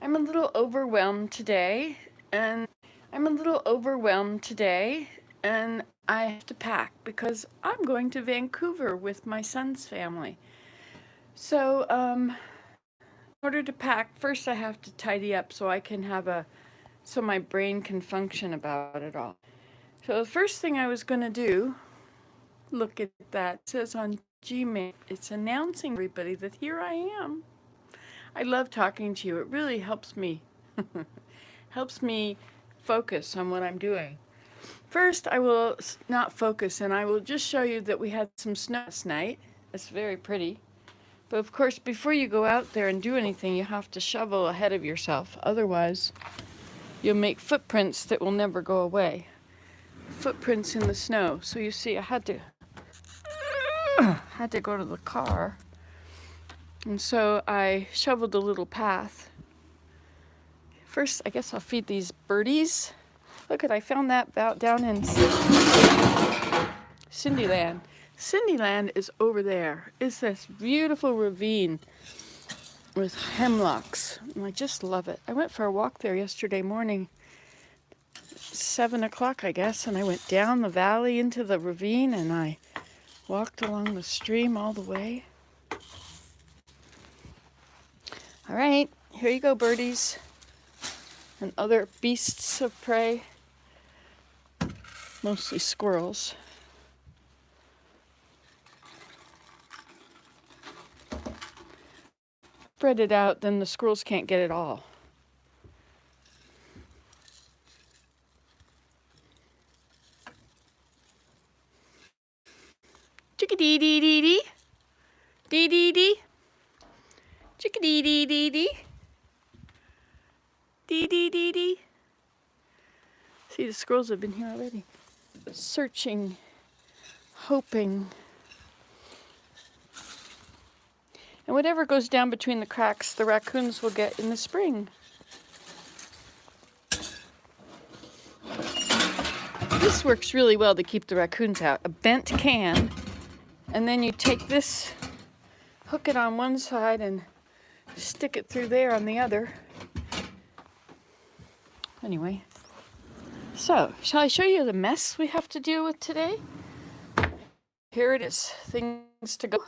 I'm a little overwhelmed today, and I have to pack because I'm going to Vancouver with my son's family. So, in order to pack, first I have to tidy up so I can so my brain can function about it all. So the first thing I was going to do, look at that, it says on Gmail, it's announcing everybody that here I am. I love talking to you. It really helps me focus on what I'm doing. First, I will not focus, and I will just show you that we had some snow last night. It's very pretty. But of course, before you go out there and do anything, you have to shovel ahead of yourself. Otherwise, you'll make footprints that will never go away. Footprints in the snow. So you see, I had to go to the car. And so I shoveled a little path. First, I guess I'll feed these birdies. Look, I found that down in Cindyland. Cindyland is over there. It's this beautiful ravine with hemlocks. And I just love it. I went for a walk there yesterday morning, 7 o'clock, I guess, and I went down the valley into the ravine and I walked along the stream all the way. All right, here you go, birdies and other beasts of prey, mostly squirrels. Spread it out, then the squirrels can't get it all. Chickadee-dee-dee-dee. Dee-dee-dee. Chickadee-dee-dee-dee. Dee-dee-dee-dee. See, the squirrels have been here already. Searching, hoping. And whatever goes down between the cracks, the raccoons will get in the spring. This works really well to keep the raccoons out. A bent can, and then you take this, hook it on one side, and stick it through there on the other. Anyway, so shall I show you the mess we have to deal with today? Here it is, things to go.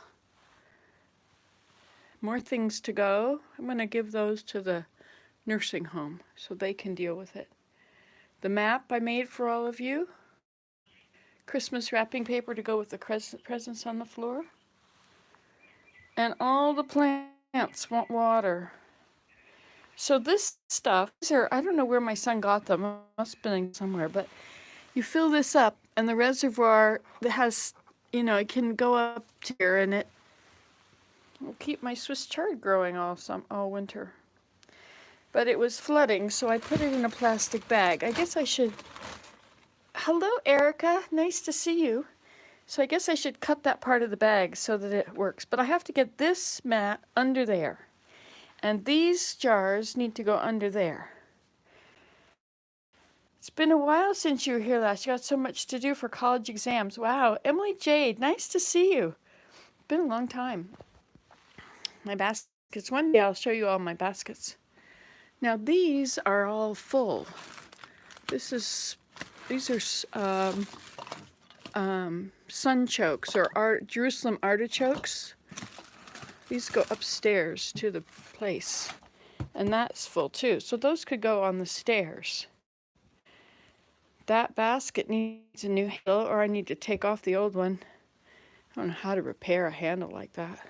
More things to go. I'm going to give those to the nursing home so they can deal with it. The map I made for all of you. Christmas wrapping paper to go with the presents on the floor. And all the plants want water. So this stuff, I don't know where my son got them. I must have been somewhere, but you fill this up and the reservoir that has, it can go up to here and it will keep my Swiss chard growing all winter. But it was flooding, so I put it in a plastic bag. I guess I should... Hello, Erica. Nice to see you. So I guess I should cut that part of the bag so that it works. But I have to get this mat under there. And these jars need to go under there. It's been a while since you were here last. You got so much to do for college exams. Wow. Emily Jade, nice to see you. Been a long time. My baskets. One day I'll show you all my baskets. Now these are all full. These are sunchokes or Jerusalem artichokes. These go upstairs to the place, and that's full too. So those could go on the stairs. That basket needs a new handle, or I need to take off the old one. I don't know how to repair a handle like that.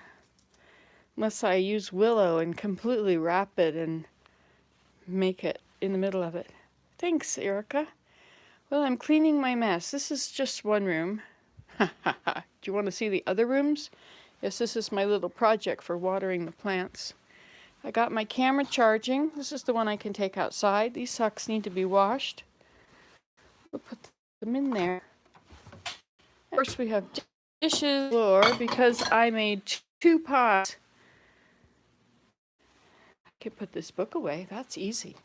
Unless I use willow and completely wrap it and make it in the middle of it. Thanks, Erica. Well, I'm cleaning my mess. This is just one room. Do you want to see the other rooms? Yes, this is my little project for watering the plants. I got my camera charging. This is the one I can take outside. These socks need to be washed. We'll put them in there. Of course, we have dishes floor because I made 2 pots. I can put this book away. That's easy.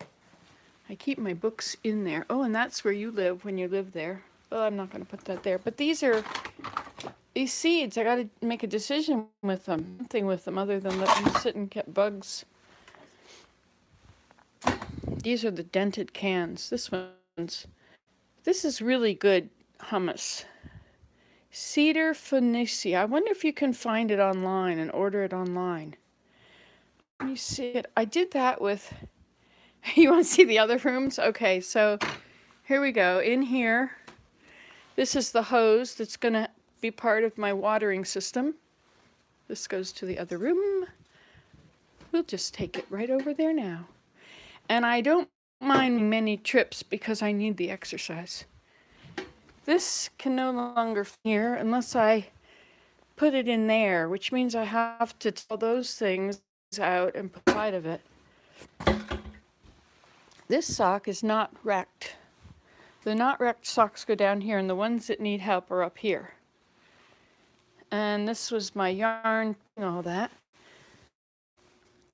I keep my books in there. Oh, and that's where you live when you live there. Well, I'm not going to put that there. But these seeds, I got to make a decision with them. Something with them other than let them sit and get bugs. These are the dented cans. This is really good hummus. Cedar Phoenicia. I wonder if you can find it online and order it online. Let me see it. I did that with, you want to see the other rooms? Okay, so here we go. In here, this is the hose that's going to be part of my watering system. This goes to the other room. We'll just take it right over there now. And I don't mind many trips because I need the exercise. This can no longer fit here unless I put it in there, which means I have to pull those things out and put side of it. This sock is not wrecked. The not wrecked socks go down here, and the ones that need help are up here. And this was my yarn and all that.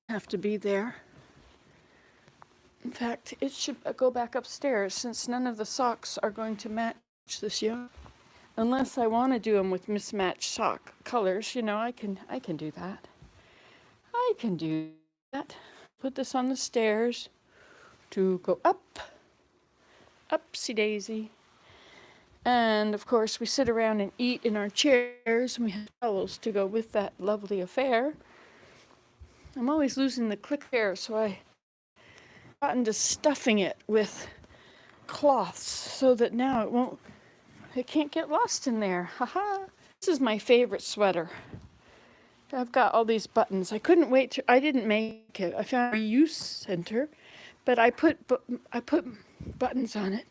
Have to be there. In fact, it should go back upstairs since none of the socks are going to match this yarn. Unless I want to do them with mismatched sock colors, you know, I can do that. I can do that. Put this on the stairs to go up. Upsy daisy. And of course we sit around and eat in our chairs, and we have towels to go with that lovely affair. I'm always losing the clip here, so I got into stuffing it with cloths so that now it can't get lost in there. Haha. This is my favorite sweater. I've got all these buttons. I couldn't wait I didn't make it. I found a reuse center, but I put buttons on it.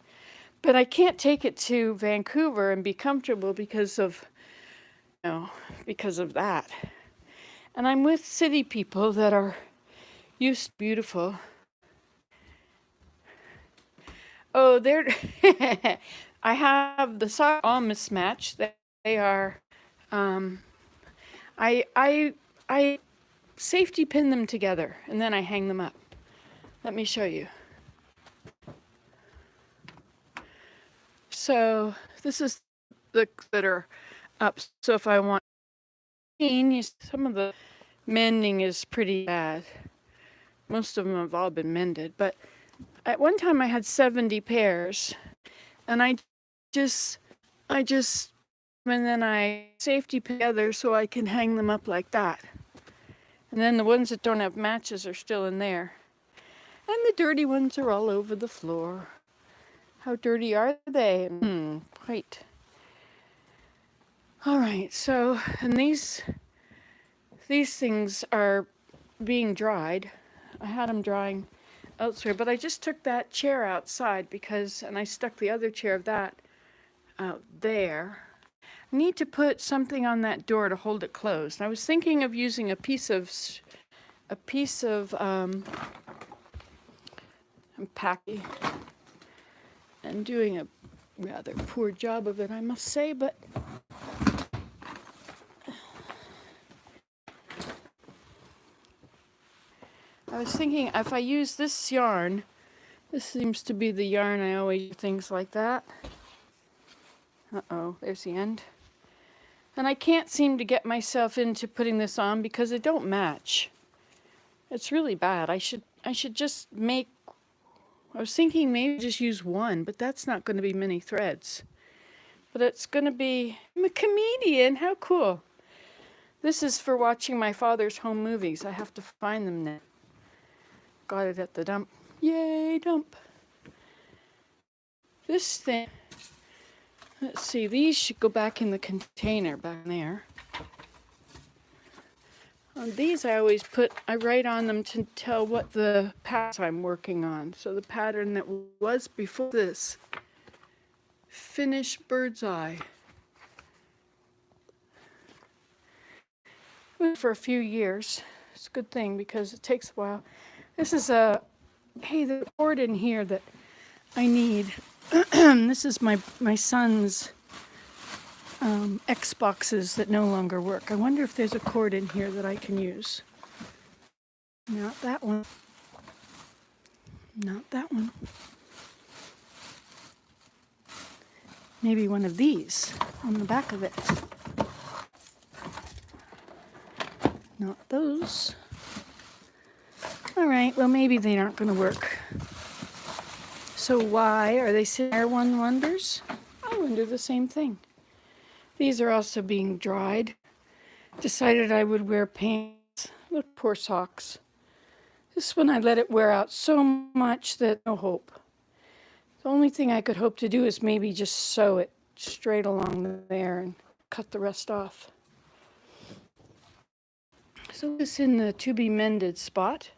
But I can't take it to Vancouver and be comfortable because of that. And I'm with city people that are used to beautiful. Oh, they're I have the socks all mismatched. They are I safety pin them together and then I hang them up. Let me show you. So this is the that are up. So if I want some of the mending is pretty bad. Most of them have all been mended, but at one time I had 70 pairs, and I just and then I safety pin together so I can hang them up like that. And then the ones that don't have matches are still in there. And the dirty ones are all over the floor. How dirty are they? Quite. All right, so, and these things are being dried. I had them drying elsewhere, but I just took that chair outside and I stuck the other chair of that out there. I need to put something on that door to hold it closed. I was thinking of using a piece of packing and doing a rather poor job of it, I must say, but I was thinking if I use this yarn, this seems to be the yarn I always do things like that. Uh-oh, there's the end. And I can't seem to get myself into putting this on because it don't match. It's really bad. I should just I was thinking maybe just use one, but that's not going to be many threads. But it's going to be, I'm a comedian, how cool. This is for watching my father's home movies. I have to find them now. Got it at the dump. Yay, dump. This thing, let's see, these should go back in the container back there. On these I write on them to tell what the pattern I'm working on. So the pattern that was before this, finished bird's eye. For a few years. It's a good thing because it takes a while. This is the cord in here that I need. This is my son's Xboxes that no longer work. I wonder if there's a cord in here that I can use. Not that one. Not that one. Maybe one of these on the back of it. Not those. All right, well, maybe they aren't going to work. So why are they sitting there, one wonders? I wonder the same thing. These are also being dried. Decided I would wear pants. Look, poor socks. This one I let it wear out so much that no hope. The only thing I could hope to do is maybe just sew it straight along there and cut the rest off. So this in the to be mended spot,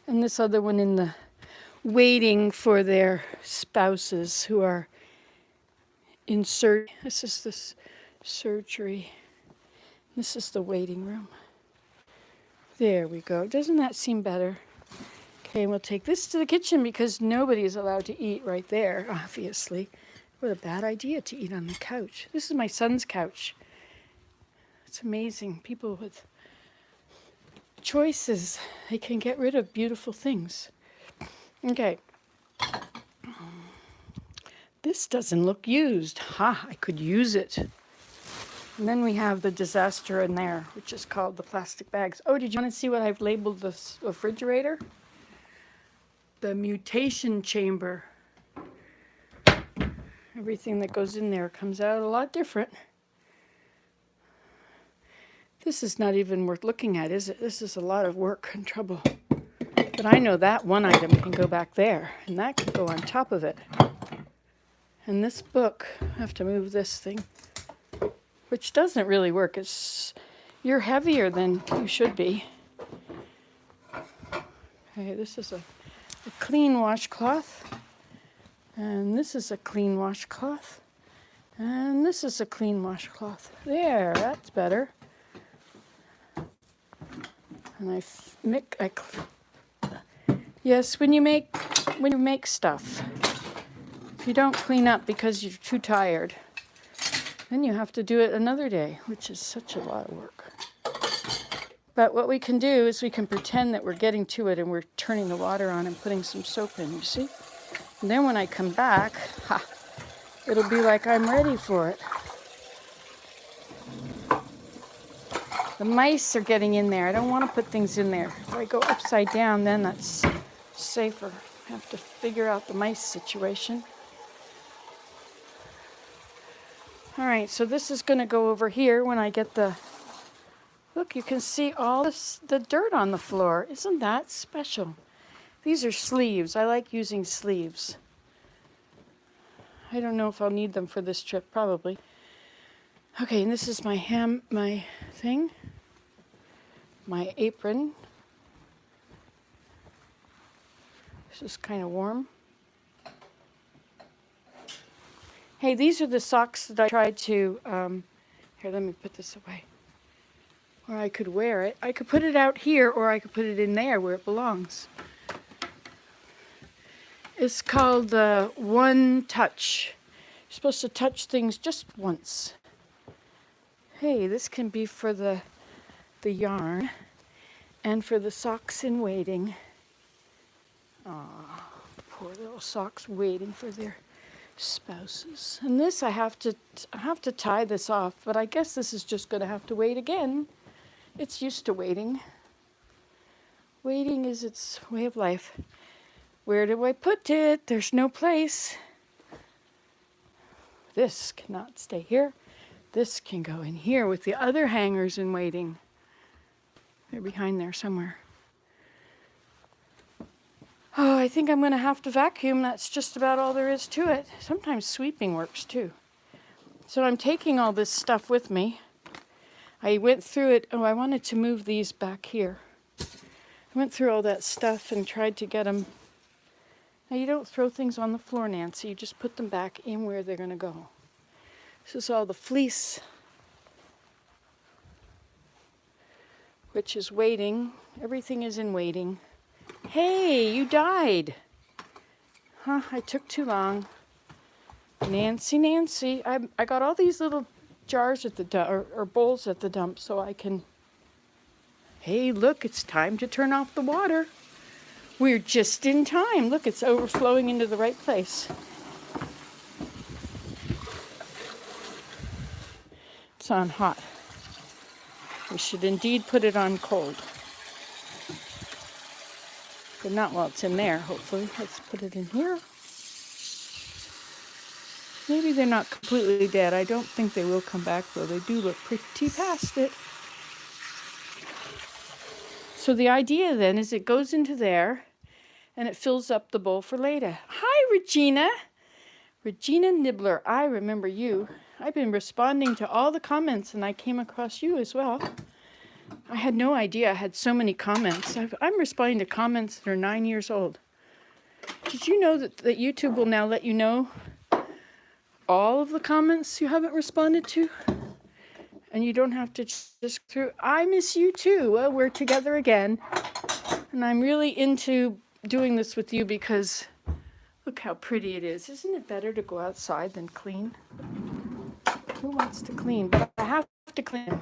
and this other one in the waiting for their spouses who are in surgery. This is the surgery. This is the waiting room. There we go. Doesn't that seem better? Okay, we'll take this to the kitchen because nobody is allowed to eat right there, obviously. What a bad idea to eat on the couch. This is my son's couch. It's amazing. People with choices, they can get rid of beautiful things. Okay. This doesn't look used. Ha, I could use it. And then we have the disaster in there, which is called the plastic bags. Oh, did you want to see what I've labeled this refrigerator? The mutation chamber. Everything that goes in there comes out a lot different. This is not even worth looking at, is it? This is a lot of work and trouble. But I know that one item can go back there, and that can go on top of it. And this book, I have to move this thing, which doesn't really work. You're heavier than you should be. Okay, this is a clean washcloth. And this is a clean washcloth. And this is a clean washcloth. There, that's better. And yes, when you make stuff, if you don't clean up because you're too tired, then you have to do it another day, which is such a lot of work. But what we can do is we can pretend that we're getting to it and we're turning the water on and putting some soap in, you see? And then when I come back, it'll be like I'm ready for it. The mice are getting in there. I don't want to put things in there. If I go upside down, then that's safer. I have to figure out the mice situation. All right, so this is going to go over here when I get the... Look, you can see all the dirt on the floor. Isn't that special? These are sleeves. I like using sleeves. I don't know if I'll need them for this trip, probably. Okay, and this is my thing. My apron. This is kind of warm. Hey, these are the socks that I tried to... here, let me put this away. Or I could wear it. I could put it out here, or I could put it in there where it belongs. It's called One Touch. You're supposed to touch things just once. Hey, this can be for the yarn and for the socks in waiting. Aw, poor little socks waiting for their spouses. And this I have to tie this off, but I guess this is just going to have to wait again. It's used to waiting. Waiting is its way of life. Where do I put it? There's no place. This cannot stay here. This can go in here with the other hangers in waiting. They're behind there somewhere. Oh, I think I'm going to have to vacuum. That's just about all there is to it. Sometimes sweeping works too. So I'm taking all this stuff with me. I went through it. Oh, I wanted to move these back here. I went through all that stuff and tried to get them. Now, you don't throw things on the floor, Nancy. You just put them back in where they're going to go. This is all the fleece, which is waiting. Everything is in waiting. Hey, you died. Huh, I took too long. Nancy, I got all these little jars at the dump, or bowls at the dump, so I can... Hey, look, it's time to turn off the water. We're just in time. Look, it's overflowing into the right place. It's on hot. We should indeed put it on cold. But not while it's in there, hopefully. Let's put it in here. Maybe they're not completely dead. I don't think they will come back, though. They do look pretty past it. So the idea then is it goes into there and it fills up the bowl for later. Hi, Regina. Regina Nibbler. I remember you. I've been responding to all the comments and I came across you as well. I had no idea I had so many comments. I'm responding to comments that are 9 years old. Did you know that YouTube will now let you know all of the comments you haven't responded to? And you don't have to just through. I miss you too. Well, we're together again. And I'm really into doing this with you because look how pretty it is. Isn't it better to go outside than clean? Who wants to clean? But I have to clean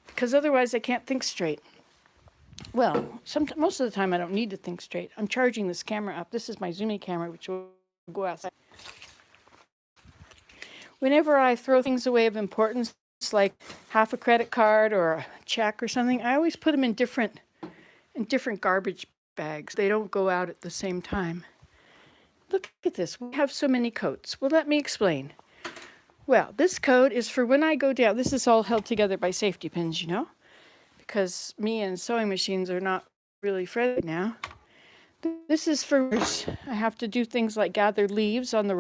because otherwise I can't think straight. Well, most of the time I don't need to think straight. I'm charging this camera up. This is my Zoomy camera, which will go outside. Whenever I throw things away of importance, like half a credit card or a check or something, I always put them in different garbage bags. They don't go out at the same time. Look at this. We have so many coats. Well, let me explain. Well, this coat is for when I go down. This is all held together by safety pins, you know, because me and sewing machines are not really friendly now. This is for I have to do things like gather leaves on the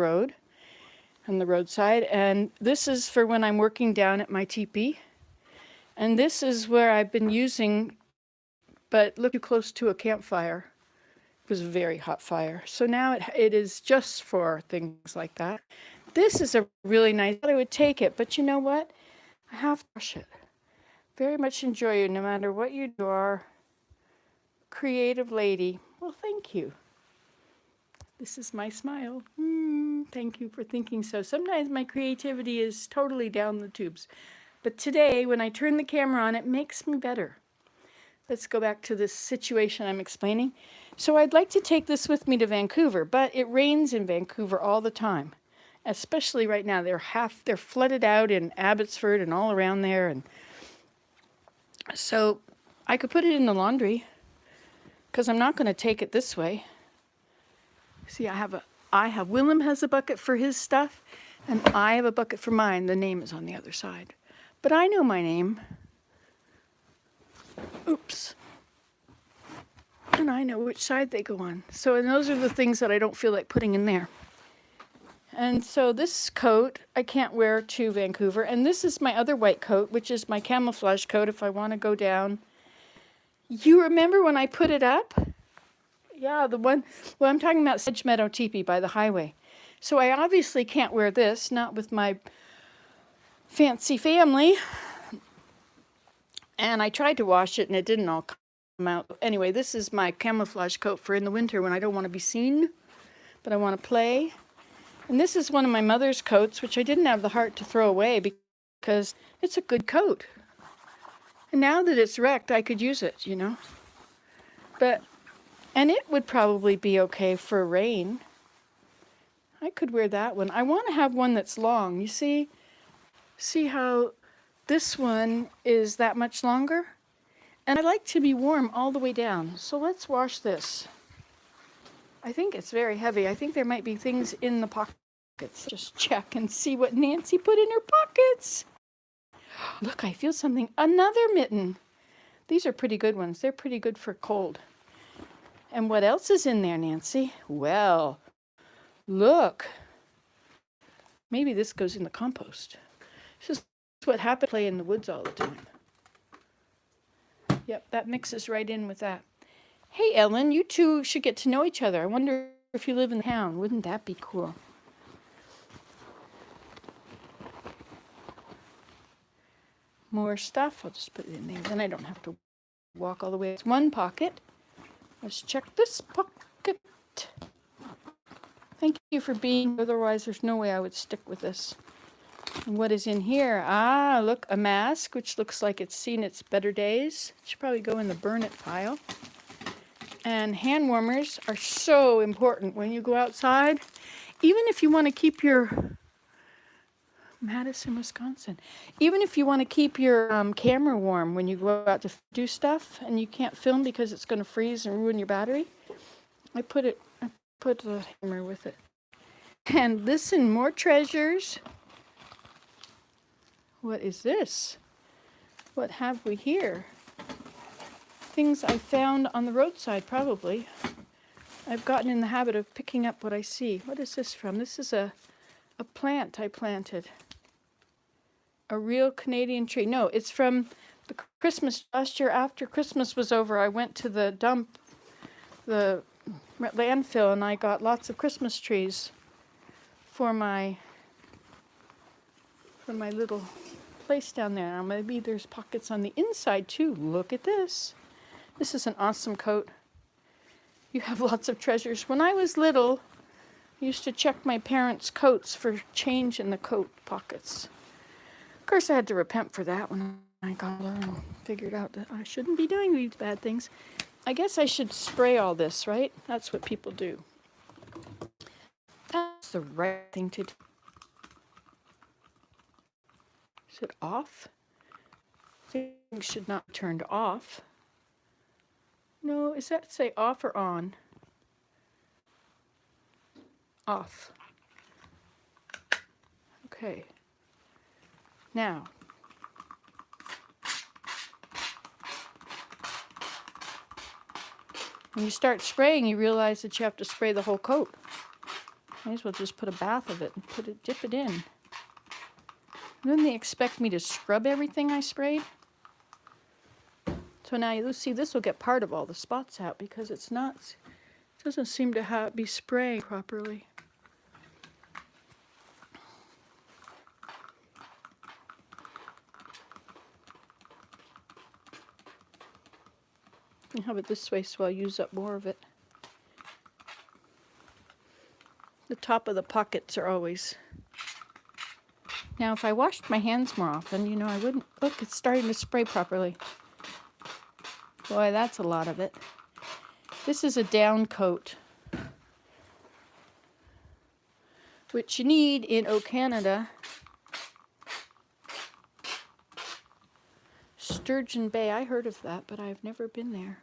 roadside, and this is for when I'm working down at my teepee. And this is where I've been using, but look too close to a campfire. It was a very hot fire. So now it is just for things like that. This is a really nice, I would take it, but you know what? I have to brush it. Very much enjoy you no matter what you do. Are creative lady. Well, thank you. This is my smile. Thank you for thinking so. Sometimes my creativity is totally down the tubes. But today, when I turn the camera on, it makes me better. Let's go back to this situation I'm explaining. So I'd like to take this with me to Vancouver, but it rains in Vancouver all the time. Especially right now. They're flooded out in Abbotsford and all around there. And so I could put it in the laundry because I'm not going to take it this way. See, Willem has a bucket for his stuff, and I have a bucket for mine. The name is on the other side. But I know my name. Oops. And I know which side they go on. So, and those are the things that I don't feel like putting in there. And so this coat I can't wear to Vancouver. And this is my other white coat, which is my camouflage coat if I want to go down. You remember when I put it up? Yeah, the one, well, I'm talking about Sedge Meadow Teepee by the highway. So I obviously can't wear this, not with my fancy family. And I tried to wash it and it didn't all come out. Anyway, this is my camouflage coat for in the winter when I don't want to be seen, but I want to play. And this is one of my mother's coats, which I didn't have the heart to throw away because it's a good coat. And now that it's wrecked, I could use it, you know. And it would probably be okay for rain. I could wear that one. I want to have one that's long. You see how this one is that much longer? And I like to be warm all the way down. So let's wash this. I think it's very heavy. I think there might be things in the pockets. Just check and see what Nancy put in her pockets. Look, I feel something. Another mitten. These are pretty good ones. They're pretty good for cold. And what else is in there, Nancy? Well, look. Maybe this goes in the compost. This is what happens play in the woods all the time. Yep, that mixes right in with that. Hey, Ellen, you two should get to know each other. I wonder if you live in town. Wouldn't that be cool? More stuff. I'll just put it in there. Then I don't have to walk all the way. It's one pocket. Let's check this pocket. Thank you for being. Otherwise, there's no way I would stick with this. And what is in here? Ah, look, a mask, which looks like it's seen its better days. It should probably go in the burn it pile. And hand warmers are so important when you go outside. Even if you want to keep your Madison, Wisconsin. Even if you want to keep your camera warm when you go out to do stuff and you can't film because it's going to freeze and ruin your battery, I put a hammer with it. And listen, more treasures. What is this? What have we here? Things I found on the roadside, probably. I've gotten in the habit of picking up what I see. What is this from? This is a plant I planted. A real Canadian tree. No, it's from the Christmas. Last year after Christmas was over, I went to the dump, the landfill, and I got lots of Christmas trees for my little place down there. Now maybe there's pockets on the inside too. Look at this. This is an awesome coat. You have lots of treasures. When I was little, I used to check my parents' coats for change in the coat pockets. Of course, I had to repent for that when I got older and figured out that I shouldn't be doing these bad things. I guess I should spray all this, right? That's what people do. That's the right thing to do. Is it off? Things should not be turned off. No, is that say off or on? Off. Okay. Now, when you start spraying, you realize that you have to spray the whole coat. Might as well just put a bath of it and dip it in. And then they expect me to scrub everything I sprayed. So now you see, this will get part of all the spots out because it doesn't seem to be spraying properly. You have it this way so I'll use up more of it. The top of the pockets are always... Now if I washed my hands more often, I wouldn't... Look, it's starting to spray properly. Boy, that's a lot of it. This is a down coat, which you need in Canada. Sturgeon Bay, I heard of that, but I've never been there.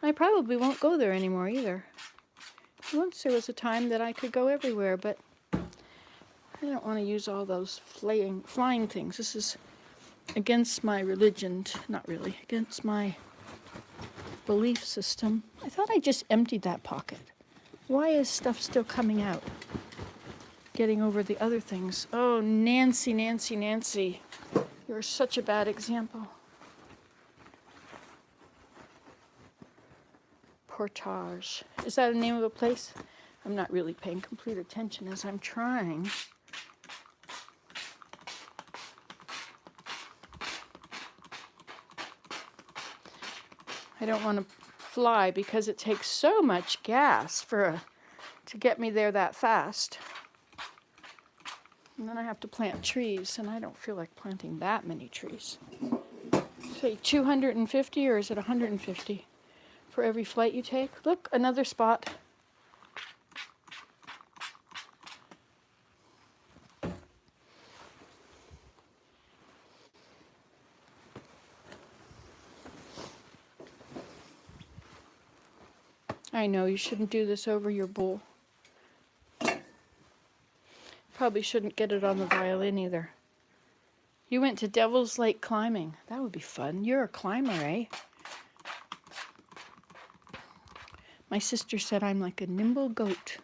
I probably won't go there anymore either. Once there was a time that I could go everywhere, but I don't want to use all those flying things. This is against my religion, not really, against my belief system. I thought I just emptied that pocket. Why is stuff still coming out? Getting over the other things. Oh, Nancy, Nancy, Nancy. You're such a bad example. Portage. Is that the name of a place? I'm not really paying complete attention as I'm trying. I don't want to fly because it takes so much gas to get me there that fast. And then I have to plant trees, and I don't feel like planting that many trees. Say 250, or is it 150 for every flight you take? Look, another spot. I know you shouldn't do this over your bowl. Probably shouldn't get it on the violin either. You went to Devil's Lake climbing. That would be fun. You're a climber, eh? My sister said I'm like a nimble goat,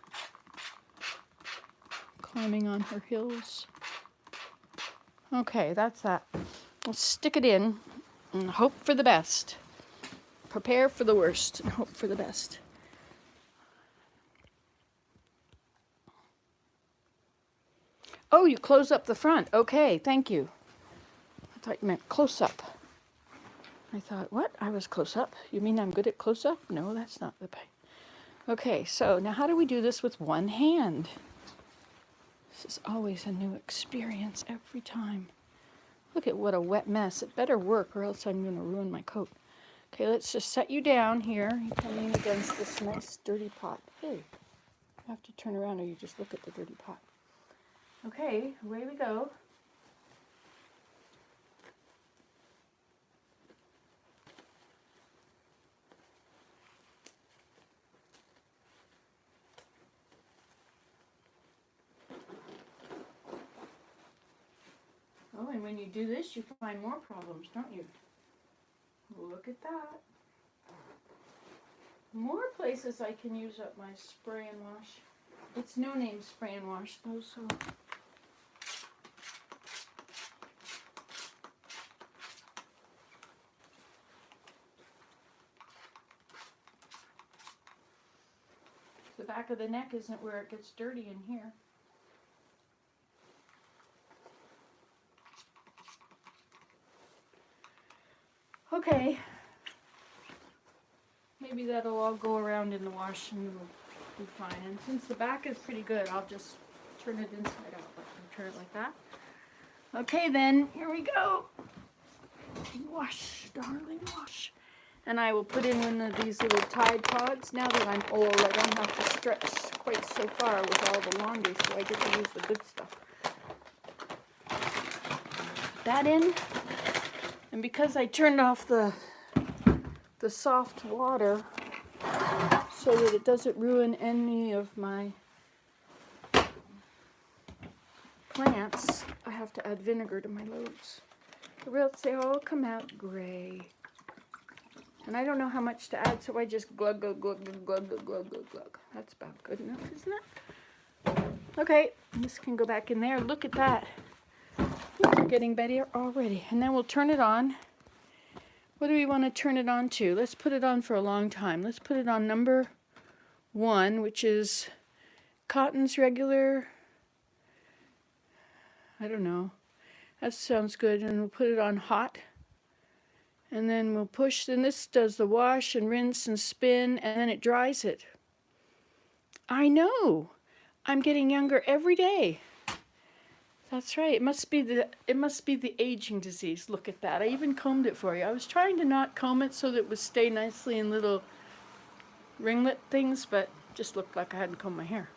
climbing on her hills. Okay, that's that. Let's stick it in and hope for the best. Prepare for the worst and hope for the best. Oh, you close up the front. Okay, thank you. I thought you meant close up. I thought, what? I was close up? You mean I'm good at close up? No, that's not the point. Okay, so now how do we do this with one hand? This is always a new experience every time. Look at what a wet mess. It better work or else I'm going to ruin my coat. Okay, let's just set you down here. You come in against this nice dirty pot. Hey, you have to turn around or you just look at the dirty pot. Okay, away we go. when you do this, you find more problems, don't you? Look at that. More places I can use up my spray and wash. It's no name spray and wash though, so. The back of the neck isn't where it gets dirty in here. Okay. Maybe that'll all go around in the wash and it'll be fine. And since the back is pretty good, I'll just turn it inside out. Turn it like that. Okay then, here we go. Wash, darling, wash. And I will put in one of these little Tide Pods. Now that I'm old, I don't have to stretch quite so far with all the laundry, so I get to use the good stuff. Put that in. And because I turned off the soft water so that it doesn't ruin any of my plants, I have to add vinegar to my loads, or else they all come out gray. And I don't know how much to add, so I just glug, glug, glug, glug, glug, glug, glug, glug, glug. That's about good enough, isn't it? Okay, this can go back in there. Look at that. We're getting better already. And then we'll turn it on. What do we want to turn it on to? Let's put it on for a long time. Let's put it on number 1, which is Cotton's regular. I don't know. That sounds good. And we'll put it on hot. And then we'll push. Then this does the wash and rinse and spin, and then it dries it. I know. I'm getting younger every day. That's right. It must be the aging disease. Look at that. I even combed it for you. I was trying to not comb it so that it would stay nicely in little ringlet things, but it just looked like I hadn't combed my hair.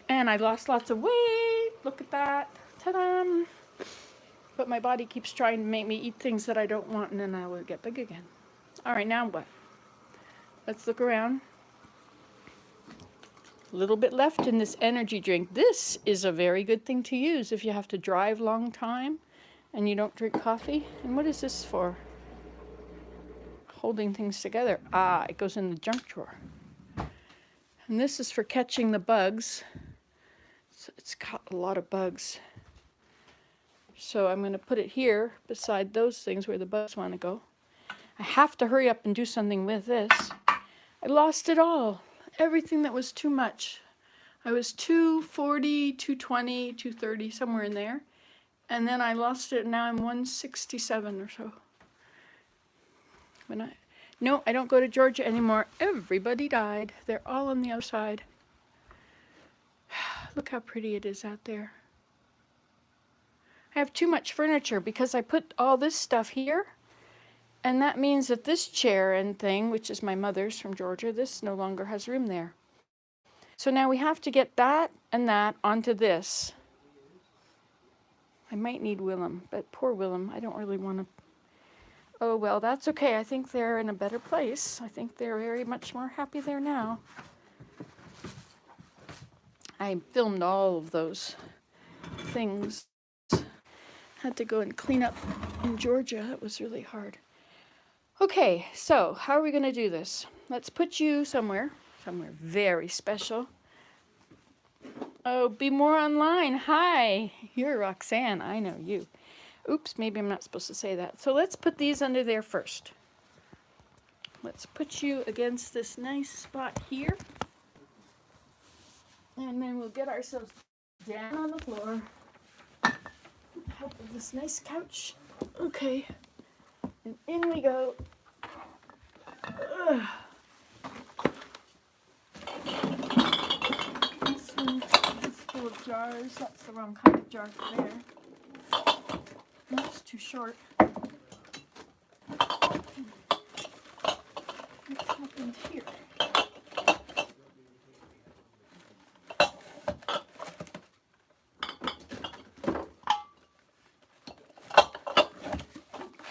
And I lost lots of weight. Look at that. Ta-da! But my body keeps trying to make me eat things that I don't want, and then I will get big again. All right, now what? Let's look around. A little bit left in this energy drink. This is a very good thing to use if you have to drive long time and you don't drink coffee. And what is this for? Holding things together. Ah, it goes in the junk drawer. And this is for catching the bugs. So it's caught a lot of bugs. So I'm going to put it here beside those things where the bugs want to go. I have to hurry up and do something with this. I lost it all. Everything that was too much. I was 240, 220, 230, somewhere in there. And then I lost it, and now I'm 167 or so. No, I don't go to Georgia anymore. Everybody died. They're all on the outside. Look how pretty it is out there. I have too much furniture because I put all this stuff here. And that means that this chair and thing, which is my mother's from Georgia, this no longer has room there. So now we have to get that and that onto this. I might need Willem, but poor Willem, I don't really want to. Oh, well, that's okay. I think they're in a better place. I think they're very much more happy there now. I filmed all of those things. Had to go and clean up in Georgia. That was really hard. Okay, so how are we going to do this? Let's put you somewhere very special. Oh, be more online. Hi, you're Roxanne. I know you. Oops, maybe I'm not supposed to say that. So let's put these under there first. Let's put you against this nice spot here. And then we'll get ourselves down on the floor. Help with this nice couch. Okay. And in we go. This one is full of jars. That's the wrong kind of jar for there. That's too short. What happened here?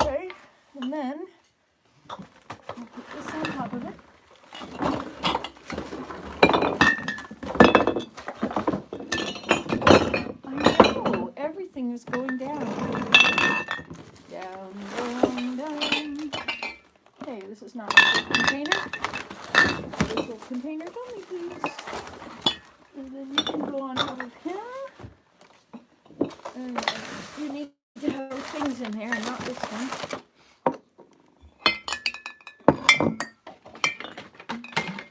Okay, and then I'll put this on top of it. I know, everything is going down. containers only, please. And then you can go on top of him. And you need to have things in there, not this one.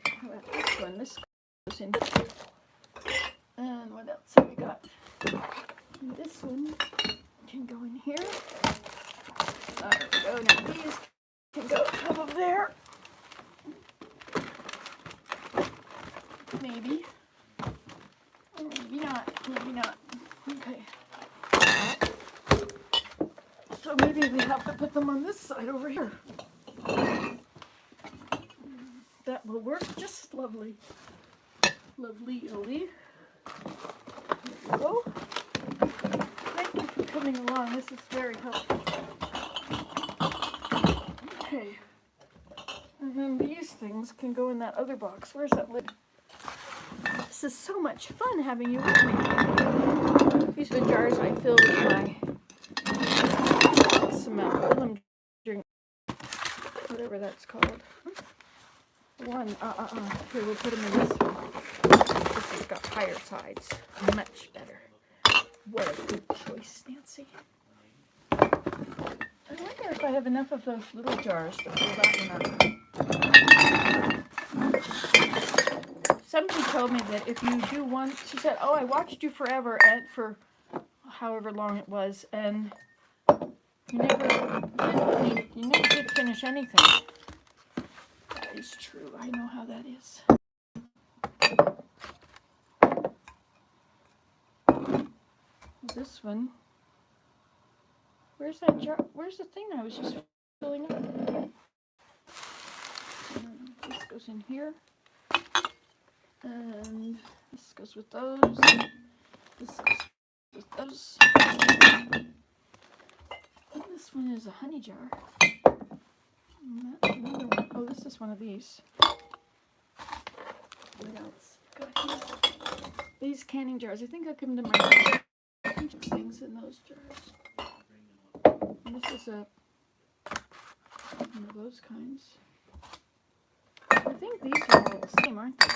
How about this one? This goes in. And what else have we got? And this one can go in here. There we go. Now these can go top of there. Maybe. Or maybe not. Maybe not. Okay. So maybe we have to put them on this side over here. That will work just lovely. Lovely-oly. There we go. Thank you for coming along. This is very helpful. Okay. And then these things can go in that other box. Where's that lid? This is so much fun having you with me. These are the jars I filled with my some drink, whatever that's called. One, here, we'll put them in this one. This has got higher sides. Much better. What a good choice, Nancy. I wonder if I have enough of those little jars to fill that one up. Somebody told me that if you do one, she said, oh, I watched you forever, and for however long it was, and you never did finish anything. That is true. I know how that is. This one. Where's that jar? Where's the thing I was just filling up? This goes in here. And this goes with those. This goes with those. And this one is a honey jar. And that's another one. Oh, this is one of these. What else? Got here. These canning jars. I think I'll come to my things in those jars. And this is one of those kinds. I think these are all the same, aren't they?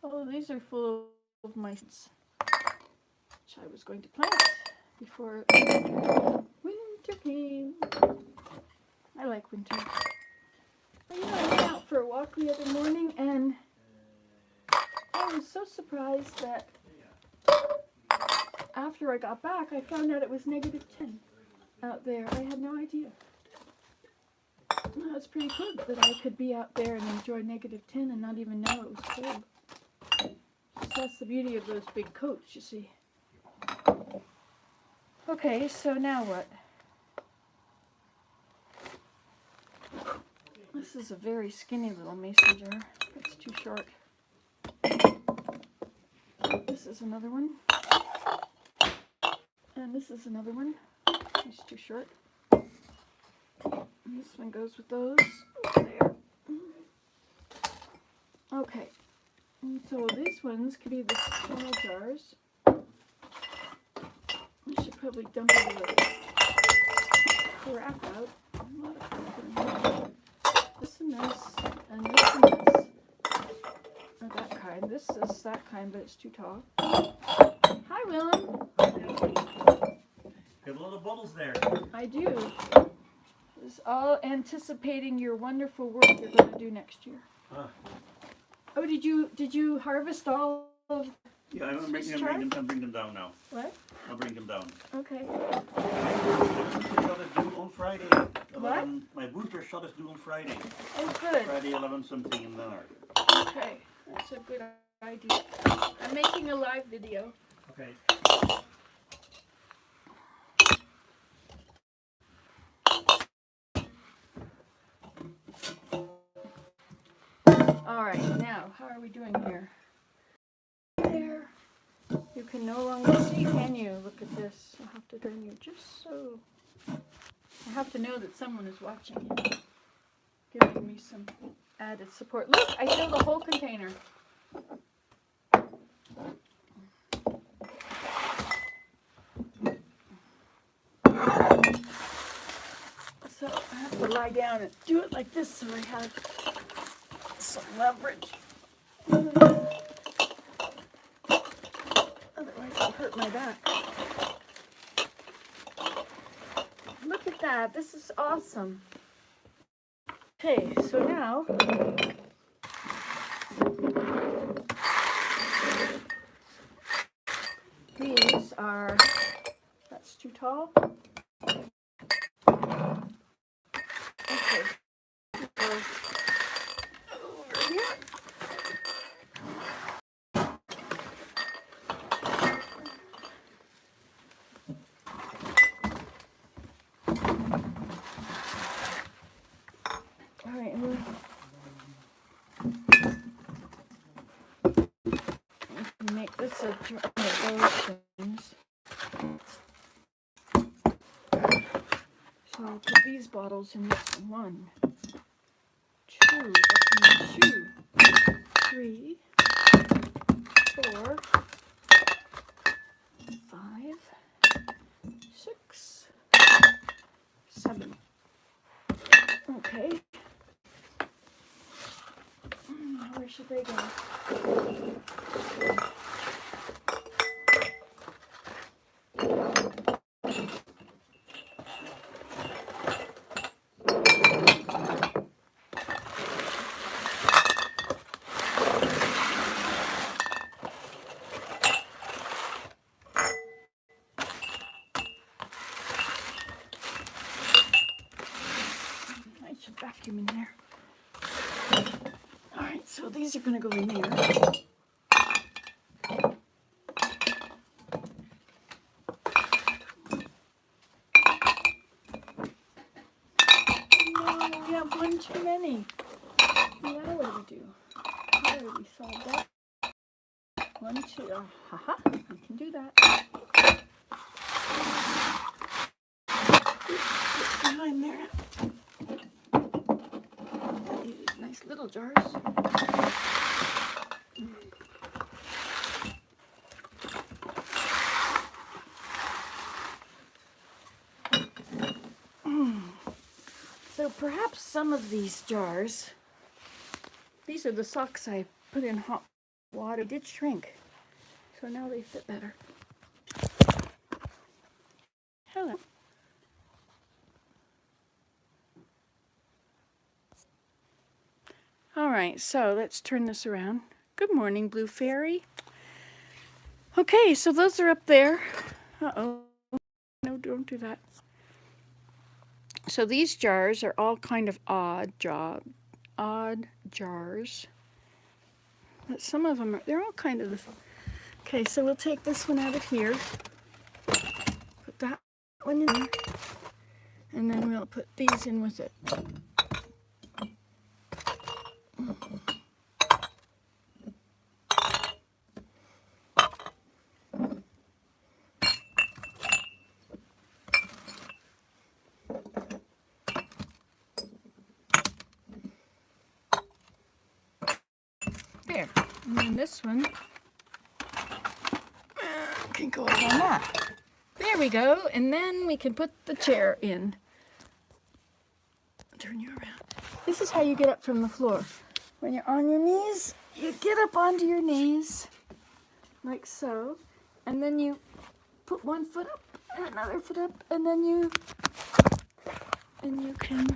Oh, these are full of mice, which I was going to plant before winter came. I like winter. But you know, I went out for a walk the other morning and I was so surprised that after I got back, I found out it was -10 out there. I had no idea. Well, it's pretty good that I could be out there and enjoy -10 and not even know it was cold. That's the beauty of those big coats, you see. Okay, so now what? This is a very skinny little mason jar. It's too short. This is another one. And this is another one. It's too short. And this one goes with those over there. Okay. And so these ones could be the small jars. I should probably dump a little crap out. A lot of crap in here. This and this, and this and this. Or that kind. This is that kind, but it's too tall. Hi, Willem. You have a lot of bottles there. I do. It's all anticipating your wonderful work you're going to do next year. Ah. Oh, did you harvest all of? Yeah, I'm bring them down now. What? I'll bring them down. Okay. My booster shot is due on Friday. What? My booster shot is due on Friday. Oh, good. Friday 11 something in the night. Okay, that's a good idea. I'm making a live video. Okay. All right, now how are we doing here? There. You can no longer see, can you? Look at this. I'll have to turn you just so. I have to know that someone is watching and giving me some added support. Look, I filled the whole container. So I have to lie down and do it like this so I have some leverage. Otherwise I'll hurt my back. Look at that. This is awesome. Okay, so now these are, that's too tall. Okay, go over here. All right, and we'll make this a jar of those things. So I'll put these bottles in this one. 2, that's 2, 3, 4, 5, 6, 7. Okay. Where should they go? I should vacuum in there. Alright, so these are going to go in there. No, we have one too many. Now what do we do? There, we solved that. 1, 2. Oh, haha, I can do that. Get behind there. These nice little jars. So perhaps some of these jars, these are the socks I put in hot water, did shrink. So now they fit better. Hello. All right, so let's turn this around. Good morning, Blue Fairy. Okay, so those are up there. Uh-oh. No, don't do that. So these jars are all kind of odd jars. But some of them they're all kind of. Okay, so we'll take this one out of here. Put that one in there. And then we'll put these in with it. There. And then this one can go on that. There we go. And then we can put the chair in. Turn you around. This is how you get up from the floor. When you're on your knees, you get up onto your knees, like so. And then you put one foot up and another foot up, and then you can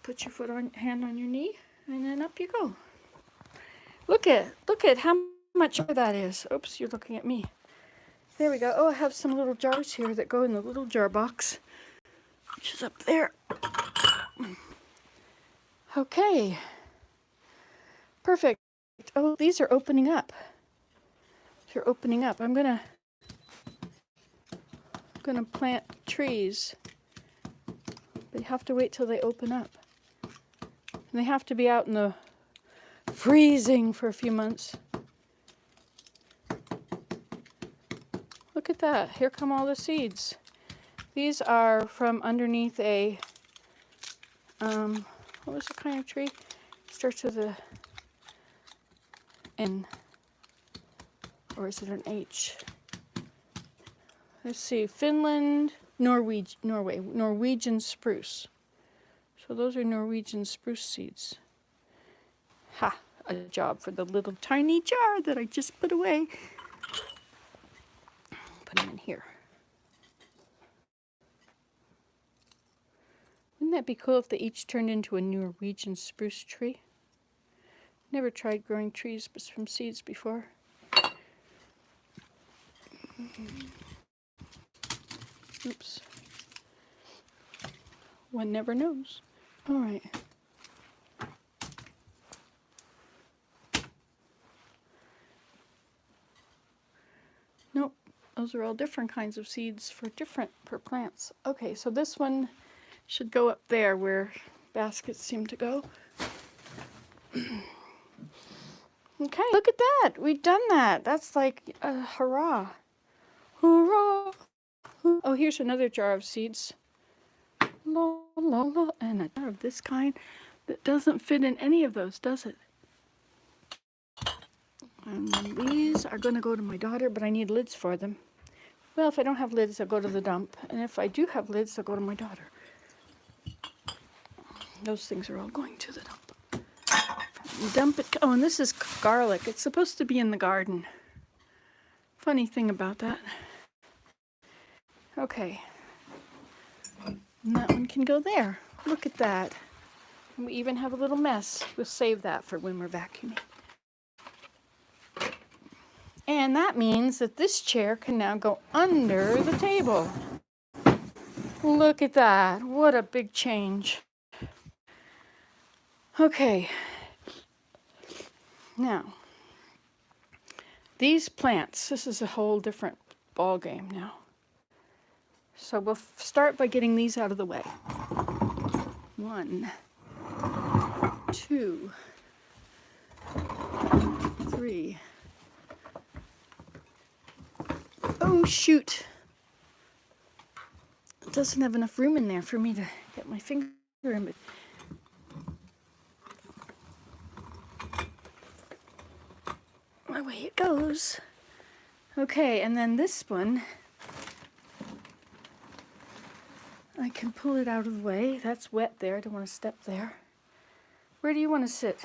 put your hand on your knee, and then up you go. Look at how much that is. Oops, you're looking at me. There we go. Oh, I have some little jars here that go in the little jar box, which is up there. Okay. Perfect. Oh, these are opening up. They're opening up. I'm gonna plant trees. They have to wait till they open up. And they have to be out in the freezing for a few months. Look at that. Here come all the seeds. These are from underneath a, what was the kind of tree? Starts with a N. Or is it an H? Let's see. Finland, Norway, Norwegian spruce. So those are Norwegian spruce seeds. Ha! A job for the little tiny jar that I just put away. Put them in here. Wouldn't that be cool if they each turned into a Norwegian spruce tree? Never tried growing trees from seeds before. Oops. One never knows. All right. Nope. Those are all different kinds of seeds for plants. Okay, so this one should go up there where baskets seem to go. Okay, look at that. We've done that. That's like a hurrah. Hurrah. Oh, here's another jar of seeds. La, la, la. And a jar of this kind that doesn't fit in any of those, does it? And then these are going to go to my daughter, but I need lids for them. Well, if I don't have lids, I'll go to the dump. And if I do have lids, I'll go to my daughter. Those things are all going to the dump. Dump it. Oh, and this is garlic. It's supposed to be in the garden. Funny thing about that. Okay. And that one can go there. Look at that. And we even have a little mess. We'll save that for when we're vacuuming. And that means that this chair can now go under the table. Look at that. What a big change. Okay. Now, these plants, this is a whole different ball game now. So we'll start by getting these out of the way. 1, 2, 3. Oh, shoot. It doesn't have enough room in there for me to get my finger in, but away it goes. Okay, and then this one, I can pull it out of the way. That's wet there. I don't want to step there. Where do you want to sit?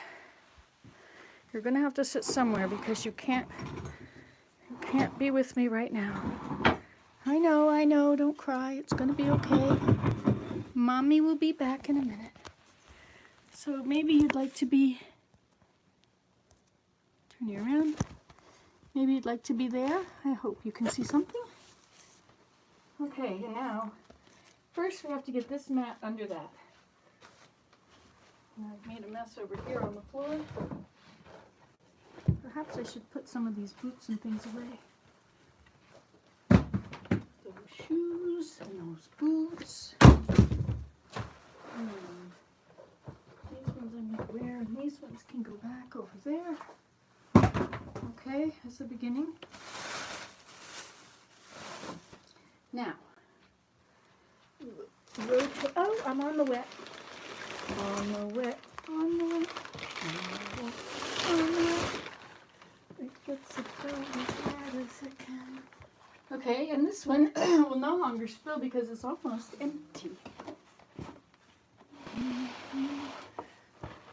You're going to have to sit somewhere because you can't be with me right now. I know. Don't cry. It's going to be okay. Mommy will be back in a minute. So maybe you'd like to be... Turn you around. Maybe you'd like to be there. I hope you can see something. Okay, and now, first we have to get this mat under that. And I've made a mess over here on the floor. Perhaps I should put some of these boots and things away. Those shoes and those boots. These ones I'm going to wear, and these ones can go back over there. Okay, that's the beginning. Now, oh, I'm on the wet. On the wet. It gets about as bad as it can. Okay, and this one will no longer spill because it's almost empty.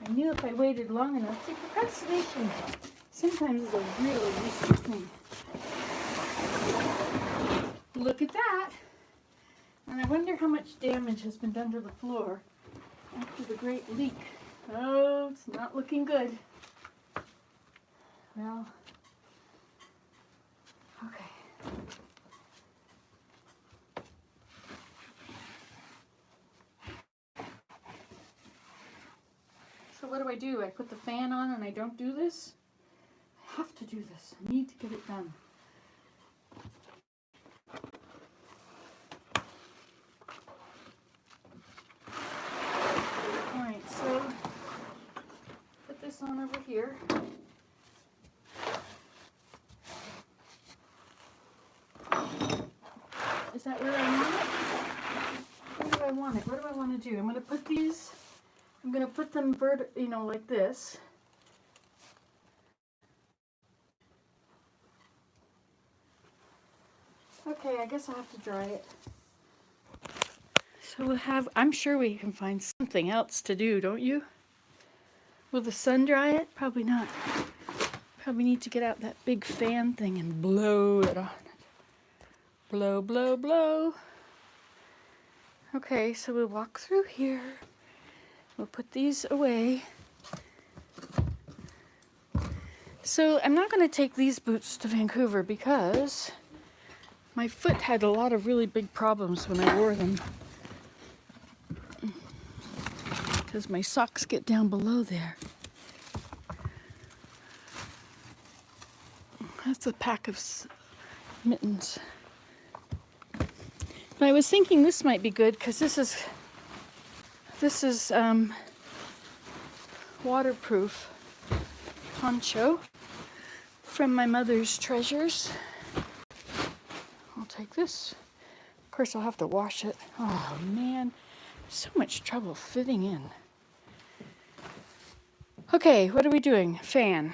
I knew if I waited long enough. See, procrastination sometimes is a really useful thing. Look at that. And I wonder how much damage has been done to the floor after the great leak. Oh, it's not looking good. Well, okay. So what do? I put the fan on and I don't do this? I have to do this. I need to get it done. Alright, so put this on over here. Is that where I want it? Where do I want it? What do I want to do? I'm going to put these, I'm going to put them like this. Okay, I guess I'll have to dry it. So we'll have, I'm sure we can find something else to do, don't you? Will the sun dry it? Probably not. Probably need to get out that big fan thing and blow it on. Blow, blow, blow. Okay, so we'll walk through here. We'll put these away. So I'm not going to take these boots to Vancouver because my foot had a lot of really big problems when I wore them. Because my socks get down below there. That's a pack of mittens. But I was thinking this might be good because this is waterproof poncho from my mother's treasures. I'll take this. Of course, I'll have to wash it. Oh man, so much trouble fitting in. Okay, what are we doing? Fan.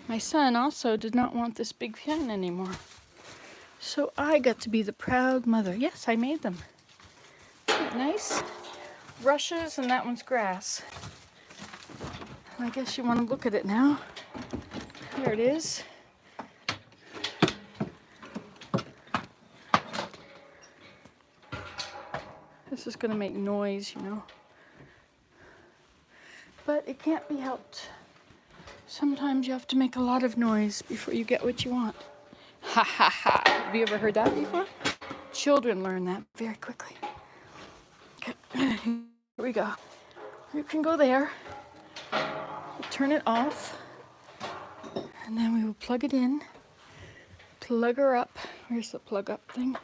My son also did not want this big fan anymore. So I got to be the proud mother. Yes, I made them. Isn't that nice? Rushes, and that one's grass. I guess you want to look at it now. There it is. This is going to make noise, you know. But it can't be helped. Sometimes you have to make a lot of noise before you get what you want. Ha ha ha. Have you ever heard that before? Children learn that very quickly. Okay, here we go. You can go there. We'll turn it off. And then we will plug it in. Plug her up. Where's the plug up thing?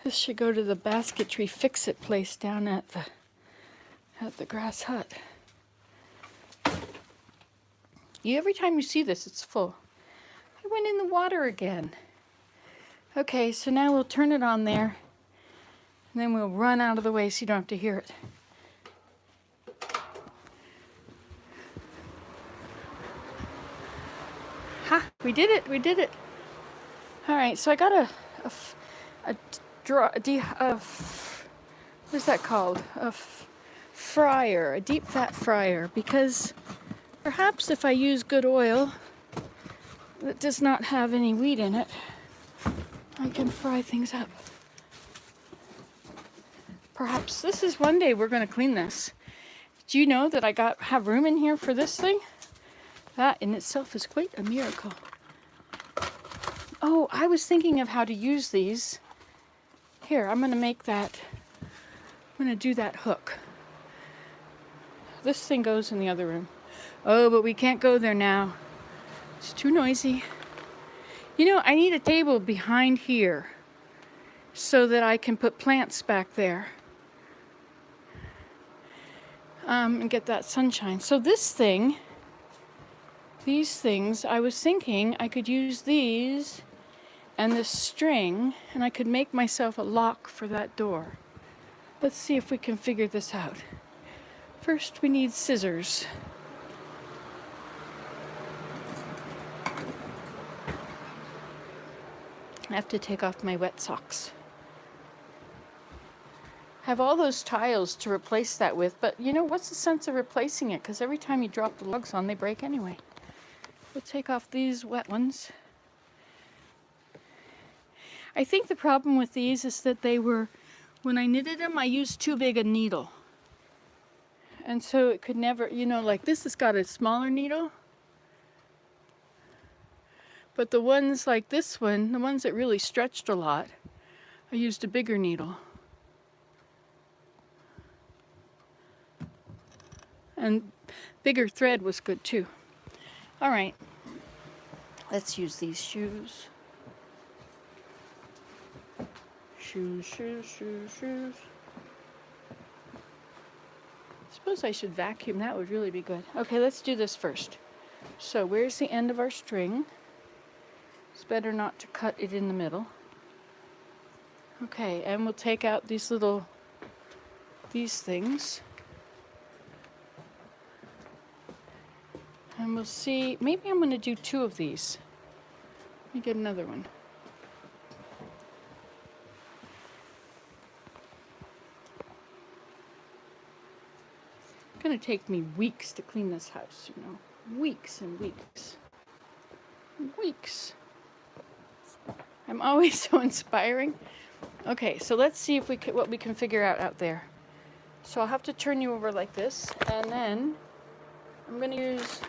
This should go to the basketry fix-it place down at the grass hut. Every time you see this, it's full. I went in the water again. Okay, so now we'll turn it on there, and then we'll run out of the way so you don't have to hear it. Ha! We did it! We did it! All right, so I got what is that called? A fryer, a deep fat fryer, because perhaps if I use good oil that does not have any wheat in it, I can fry things up. Perhaps this is one day we're going to clean this. Do you know that I have room in here for this thing? That in itself is quite a miracle. Oh, I was thinking of how to use these. Here, I'm going to make that. I'm going to do that hook. This thing goes in the other room. Oh, but we can't go there now. It's too noisy. You know, I need a table behind here so that I can put plants back there. And get that sunshine. So these things, I was thinking I could use these and this string, and I could make myself a lock for that door. Let's see if we can figure this out. First, we need scissors. I have to take off my wet socks. I have all those tiles to replace that with, but you know, what's the sense of replacing it? Because every time you drop the lugs on, they break anyway. We'll take off these wet ones. I think the problem with these is that when I knitted them, I used too big a needle. And so it could never, you know, like this has got a smaller needle. But the ones like this one, the ones that really stretched a lot, I used a bigger needle. And bigger thread was good too. All right, let's use these shoes. Shoes, shoes, shoes, shoes. Suppose I should vacuum. That would really be good. Okay, let's do this first. So where's the end of our string? It's better not to cut it in the middle. Okay, and we'll take out these things. And we'll see, maybe I'm gonna do 2 of these. Let me get another one. It's gonna take me weeks to clean this house, you know. Weeks and weeks. Weeks. I'm always so inspiring. Okay, so let's see if what we can figure out there. So I'll have to turn you over like this, and then I'm gonna use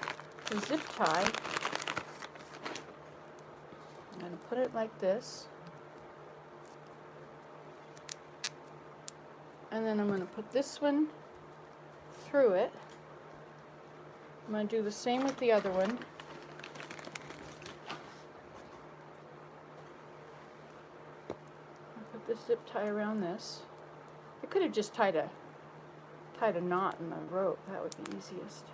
the zip tie. I'm gonna put it like this. And then I'm gonna put this one through it. I'm gonna do the same with the other one. I'll put this zip tie around this. I could have just tied a knot in the rope. That would be easiest.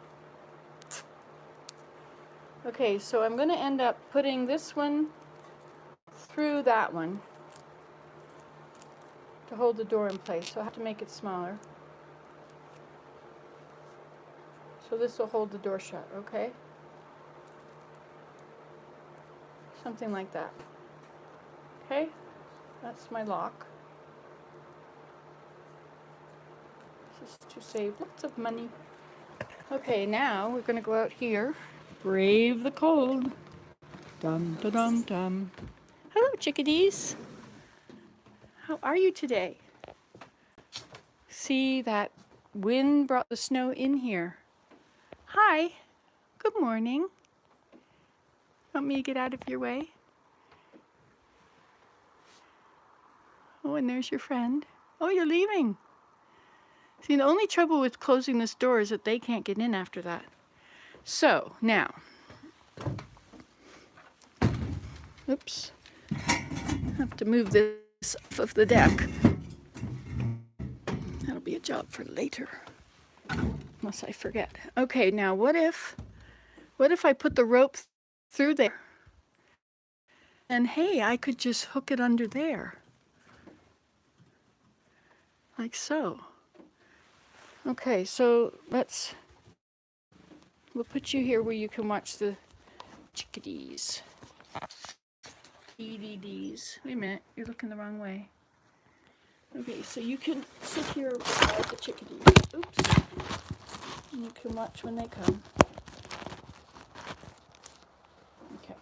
Okay, so I'm gonna end up putting this one through that one to hold the door in place. So I have to make it smaller. So this will hold the door shut, okay? Something like that. Okay, that's my lock. This is to save lots of money. Okay, now we're gonna go out here, brave the cold. Dum da dum dum. Hello, chickadees. How are you today? See, that wind brought the snow in here. Hi. Good morning. Want me to get out of your way? Oh, and there's your friend. Oh, you're leaving. See, the only trouble with closing this door is that they can't get in after that. So, now. Oops. I have to move this off of the deck. That'll be a job for later. Unless I forget. Okay, now what if I put the rope through there? And hey, I could just hook it under there. Like so. Okay, so we'll put you here where you can watch the chickadees. EDDs. Wait a minute, you're looking the wrong way. Okay, so you can sit here beside the chickadees. Oops. And you can watch when they come. Okay.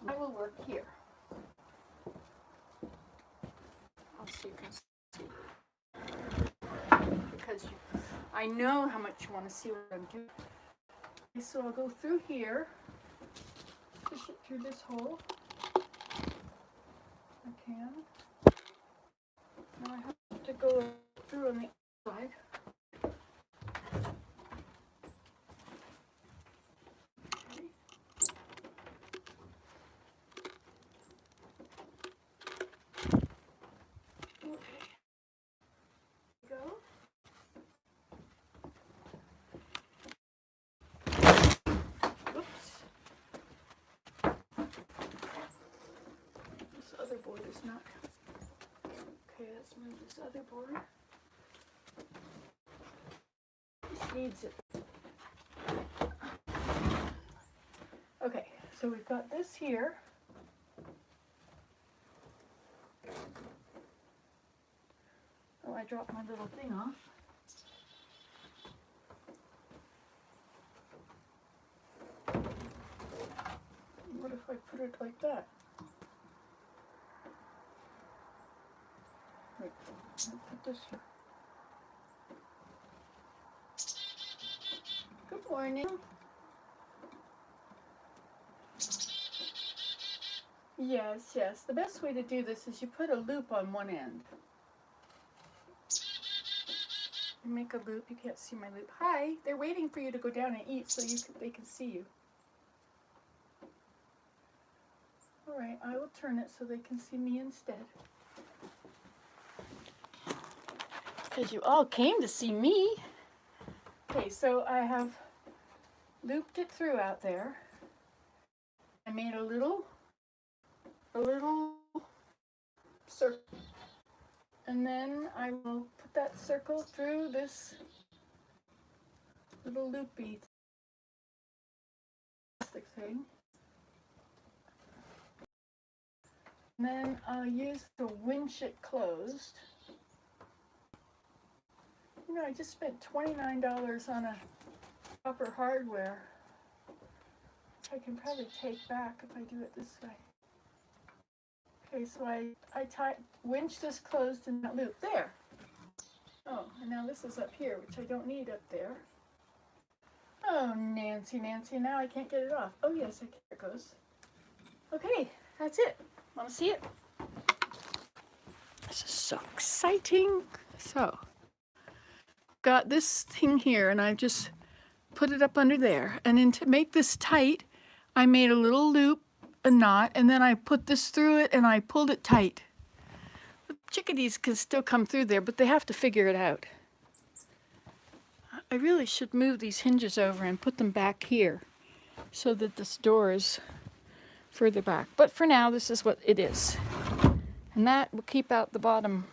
I will work here. I'll see you can see. Because I know how much you want to see what I'm doing. Okay, so I'll go through here. Push it through this hole. I can. Now I have to go through on the other side. Okay. Go. Whoops. This other board is not. Okay, let's move this other board. This needs it. Okay, so we've got this here. Oh, I dropped my little thing off. What if I put it like that? Wait, I'll put this here. Good morning. Yes. The best way to do this is you put a loop on one end. You make a loop. You can't see my loop. Hi. They're waiting for you to go down and eat so they can see you. All right. I will turn it so they can see me instead. Because you all came to see me. Okay, so I have looped it through out there. I made a little circle. And then I will put that circle through this little loopy plastic thing. And then I'll use to winch it closed. You know, I just spent $29 on a proper hardware, which I can probably take back if I do it this way. Okay, so I winch this closed in that loop. There. Oh, and now this is up here, which I don't need up there. Oh, Nancy, now I can't get it off. Oh, yes, I can. There it goes. Okay, that's it. Want to see it? This is so exciting. So, got this thing here, and I just put it up under there. And then to make this tight, I made a little loop, a knot, and then I put this through it, and I pulled it tight. The chickadees can still come through there, but they have to figure it out. I really should move these hinges over and put them back here so that this door is further back. But for now, this is what it is. And that will keep out the bottom.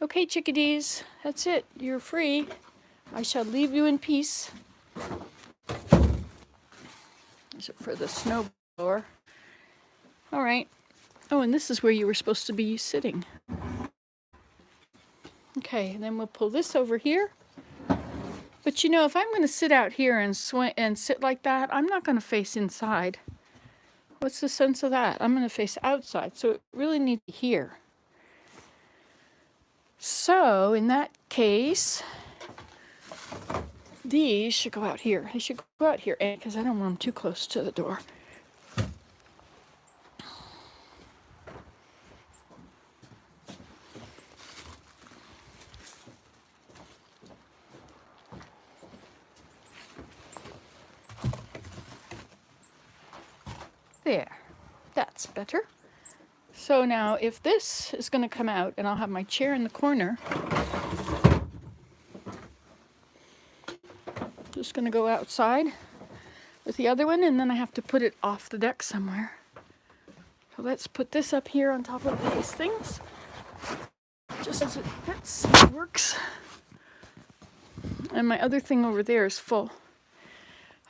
Okay, chickadees, that's it. You're free. I shall leave you in peace. Is it for the snow blower? All right. Oh, and this is where you were supposed to be sitting. Okay, and then we'll pull this over here. But you know, if I'm going to sit out here and sit like that, I'm not going to face inside. What's the sense of that? I'm going to face outside, so it really needs to be here. So, in that case, these should go out here. They should go out here, because I don't want them too close to the door. There, that's better. So now if this is going to come out, and I'll have my chair in the corner, just going to go outside with the other one, and then I have to put it off the deck somewhere. So let's put this up here on top of these things, just as it fits, it works. And my other thing over there is full.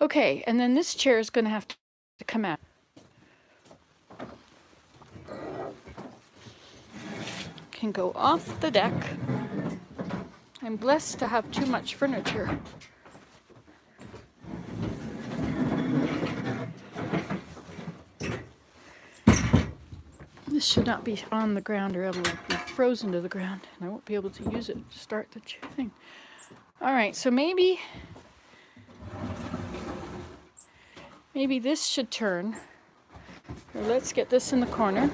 Okay, and then this chair is going to have to come out. Can go off the deck. I'm blessed to have too much furniture. This should not be on the ground, or it'll be frozen to the ground, and I won't be able to use it to start the thing. All right, so maybe this should turn. Or let's get this in the corner.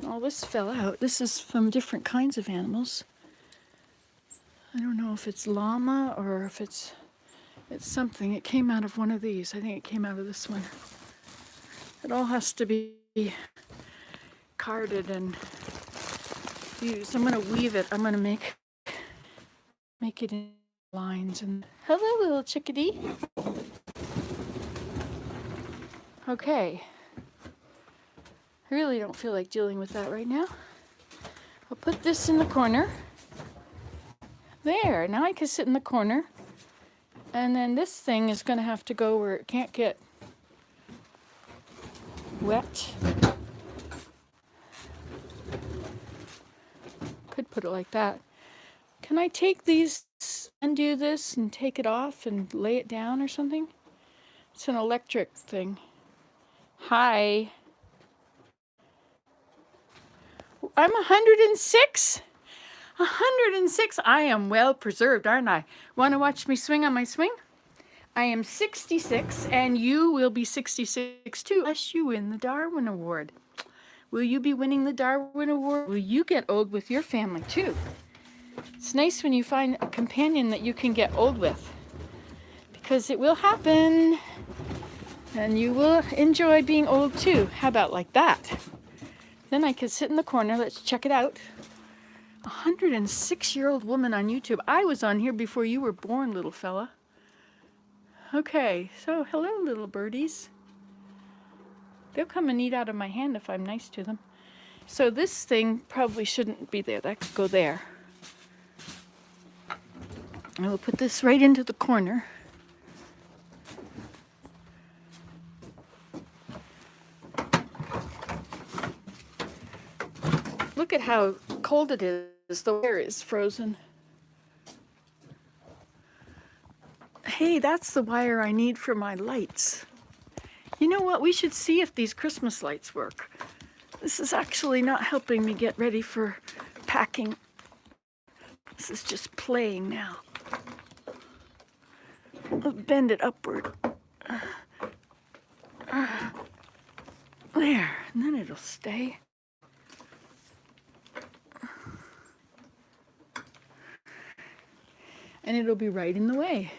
All this fell out. This is from different kinds of animals. I don't know if it's llama or if it's something. It came out of one of these. I think it came out of this one. It all has to be carded and used. I'm going to weave it. I'm going to make it in lines. And hello, little chickadee. Okay. I really don't feel like dealing with that right now. I'll put this in the corner. There, now I can sit in the corner. And then this thing is going to have to go where it can't get wet. Could put it like that. Can I take these, undo this and take it off and lay it down or something? It's an electric thing. Hi. I'm 106? 106? I am well preserved, aren't I? Want to watch me swing on my swing? I am 66, and you will be 66 too, unless you win the Darwin Award. Will you be winning the Darwin Award? Will you get old with your family too? It's nice when you find a companion that you can get old with, because it will happen, and you will enjoy being old too. How about like that? Then I could sit in the corner. Let's check it out. 106-year-old woman on YouTube. I was on here before you were born, little fella. Okay, so hello, little birdies. They'll come and eat out of my hand if I'm nice to them. So this thing probably shouldn't be there. That could go there. I will put this right into the corner. Look at how cold it is. The wire is frozen. Hey, that's the wire I need for my lights. You know what? We should see if these Christmas lights work. This is actually not helping me get ready for packing. This is just playing now. I'll bend it upward. There, and then it'll stay. And it'll be right in the way.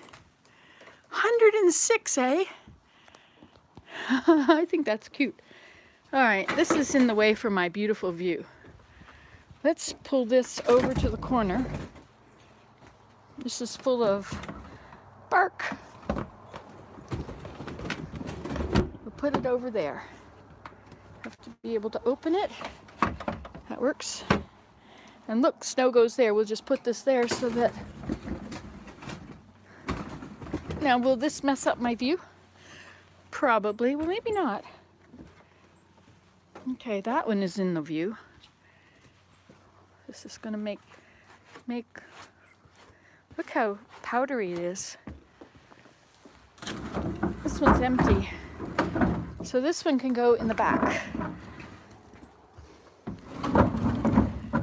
106, eh? I think that's cute. All right, this is in the way for my beautiful view. Let's pull this over to the corner. This is full of bark. We'll put it over there. Have to be able to open it. That works. And look, snow goes there. We'll just put this there so that... Now, will this mess up my view? Probably. Well, maybe not. Okay, that one is in the view. This is going to make... Look how powdery it is. This one's empty. So this one can go in the back.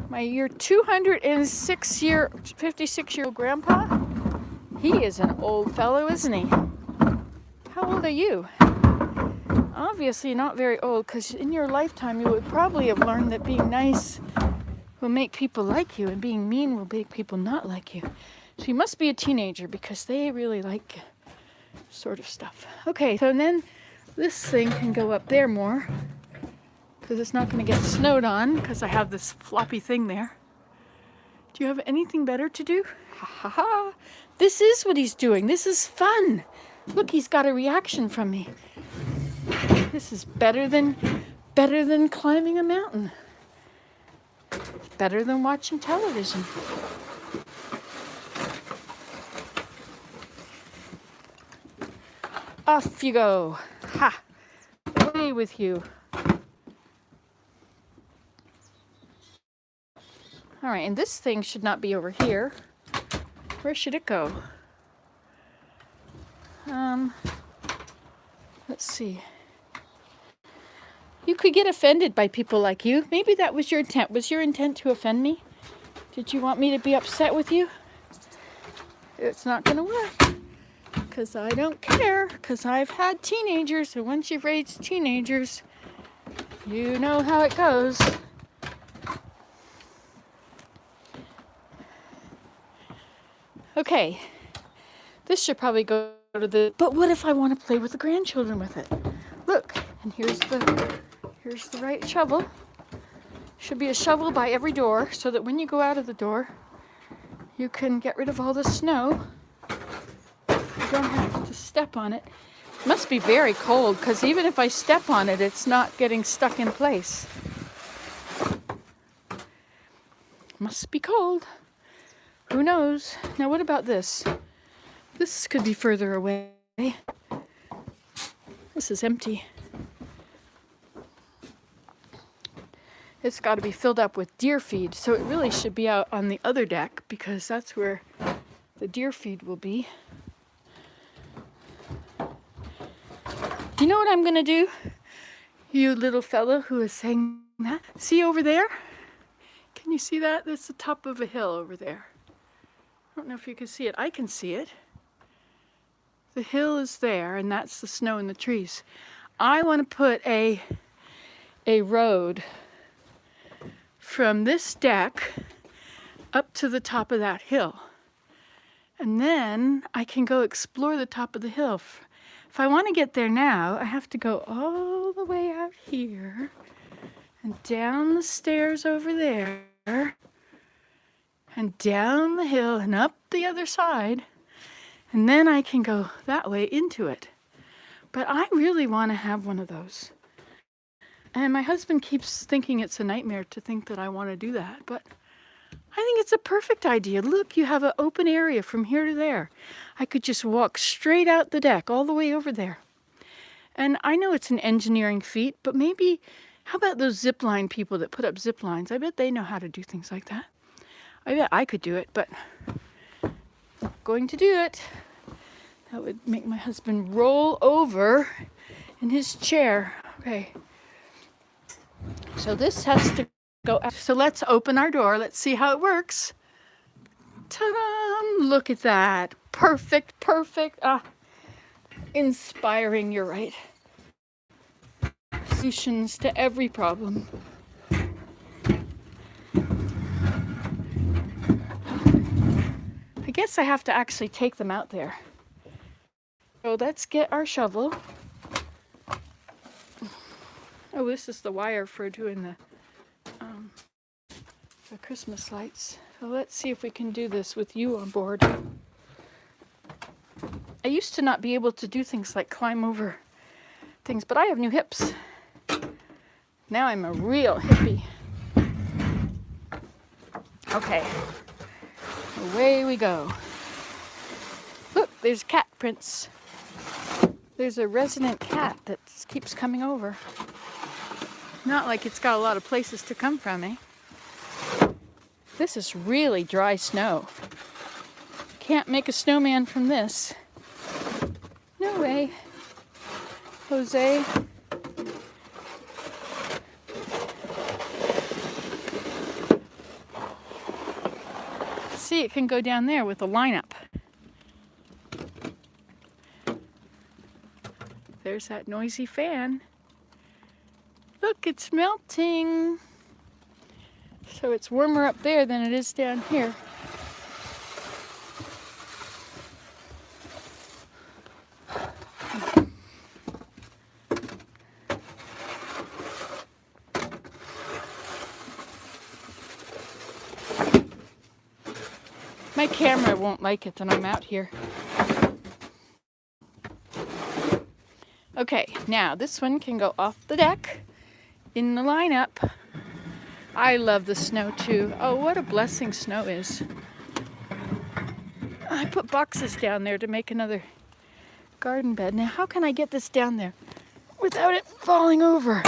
My 56-year-old grandpa, he is an old fellow, isn't he? How old are you? Obviously not very old, because in your lifetime you would probably have learned that being nice will make people like you and being mean will make people not like you. So you must be a teenager because they really like sort of stuff. Okay, so then this thing can go up there more because it's not going to get snowed on because I have this floppy thing there. Do you have anything better to do? Ha ha ha. This is what he's doing. This is fun. Look, he's got a reaction from me. This is better than climbing a mountain. Better than watching television. Off you go. Ha! Away with you. All right, and this thing should not be over here. Where should it go? Let's see. You could get offended by people like you. Maybe that was your intent. Was your intent to offend me? Did you want me to be upset with you? It's not going to work. Because I don't care. Because I've had teenagers. And once you've raised teenagers, you know how it goes. Okay. This should probably go to the... But what if I want to play with the grandchildren with it? Look. And here's the right shovel. Should be a shovel by every door so that when you go out of the door, you can get rid of all the snow. You don't have to step on it. It must be very cold because even if I step on it, it's not getting stuck in place. Must be cold. Who knows? Now what about this? This could be further away. This is empty. It's got to be filled up with deer feed, so it really should be out on the other deck because that's where the deer feed will be. You know what I'm going to do? You little fellow who is saying that. See over there? Can you see that? That's the top of a hill over there. I don't know if you can see it. I can see it. The hill is there, and that's the snow and the trees. I want to put a road from this deck up to the top of that hill. And then I can go explore the top of the hill. If I want to get there now, I have to go all the way out here and down the stairs over there and down the hill and up the other side. And then I can go that way into it. But I really want to have one of those. And my husband keeps thinking it's a nightmare to think that I want to do that, but I think it's a perfect idea. Look, you have an open area from here to there. I could just walk straight out the deck all the way over there. And I know it's an engineering feat, but maybe, how about those zip line people that put up zip lines? I bet they know how to do things like that. I bet I could do it, but I'm not going to do it. That would make my husband roll over in his chair. Okay. So this has to go out. So let's open our door. Let's see how it works. Ta-da! Look at that. Perfect, perfect. Inspiring, you're right. Solutions to every problem. I guess I have to actually take them out there. So let's get our shovel. Oh, this is the wire for doing the Christmas lights. So let's see if we can do this with you on board. I used to not be able to do things like climb over things, but I have new hips. Now I'm a real hippie. Okay, away we go. Look, there's cat prints. There's a resident cat that keeps coming over. Not like it's got a lot of places to come from, eh? This is really dry snow. Can't make a snowman from this. No way. Jose. See, it can go down there with the lineup. There's that noisy fan. Look, it's melting. So it's warmer up there than it is down here. My camera won't like it that I'm out here. Okay, now this one can go off the deck in the lineup. I love the snow too. Oh, what a blessing snow is. I put boxes down there to make another garden bed. Now, how can I get this down there without it falling over?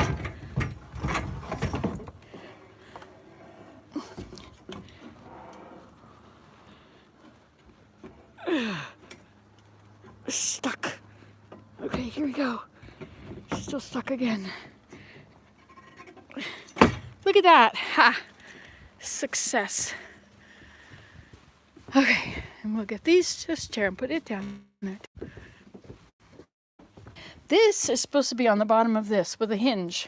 Stuck. Okay, here we go. Still stuck again. Look at that. Ha! Success. Okay, and we'll get these just here and put it down there. This is supposed to be on the bottom of this with a hinge.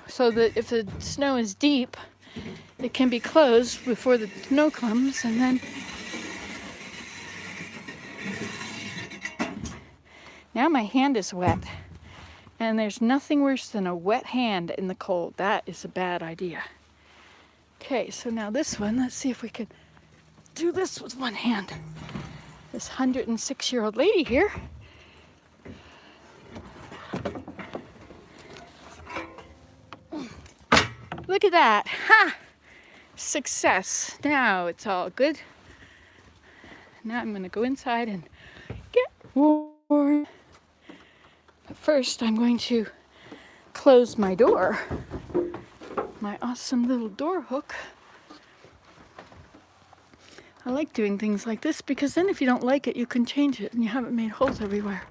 So that if the snow is deep, it can be closed before the snow comes, and then now my hand is wet. And there's nothing worse than a wet hand in the cold. That is a bad idea. Okay, so now this one, let's see if we can do this with one hand. This 106-year-old lady here. Look at that. Ha! Success. Now it's all good. Now I'm going to go inside and get warm. But first, I'm going to close my door. My awesome little door hook. I like doing things like this because then if you don't like it, you can change it and you haven't made holes everywhere.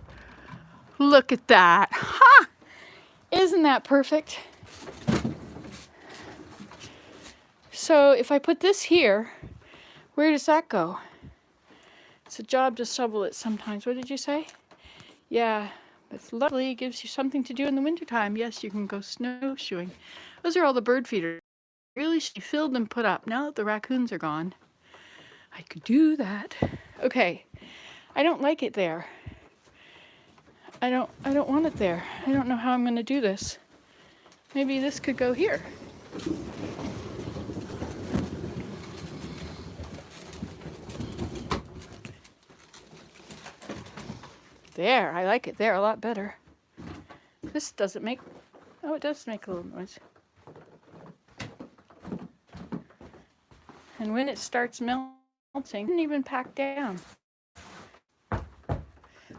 Look at that. Ha! Isn't that perfect? So if I put this here, where does that go? It's a job to shovel it sometimes. What did you say? Yeah. It's lovely. It gives you something to do in the wintertime. Yes, you can go snowshoeing. Those are all the bird feeders. Really should be filled and put up. Now that the raccoons are gone, I could do that. Okay. I don't like it there. I don't want it there. I don't know how I'm going to do this. Maybe this could go here. There, I like it there a lot better. This doesn't make... Oh, it does make a little noise. And when it starts melting, it didn't even pack down.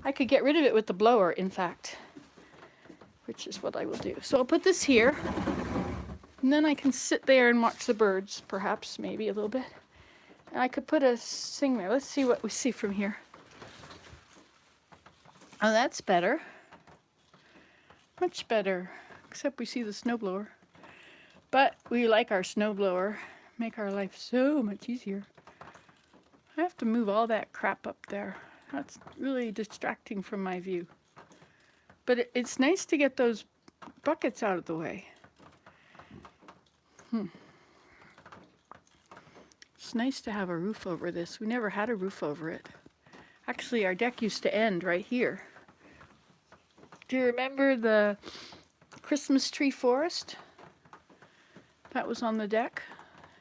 I could get rid of it with the blower, in fact, which is what I will do. So I'll put this here, and then I can sit there and watch the birds, perhaps, maybe a little bit. And I could put a thing there. Let's see what we see from here. Oh, that's better. Much better, except we see the snowblower. But we like our snowblower. Make our life so much easier. I have to move all that crap up there. That's really distracting from my view. But it's nice to get those buckets out of the way. It's nice to have a roof over this. We never had a roof over it. Actually, our deck used to end right here. Do you remember the Christmas tree forest? That was on the deck.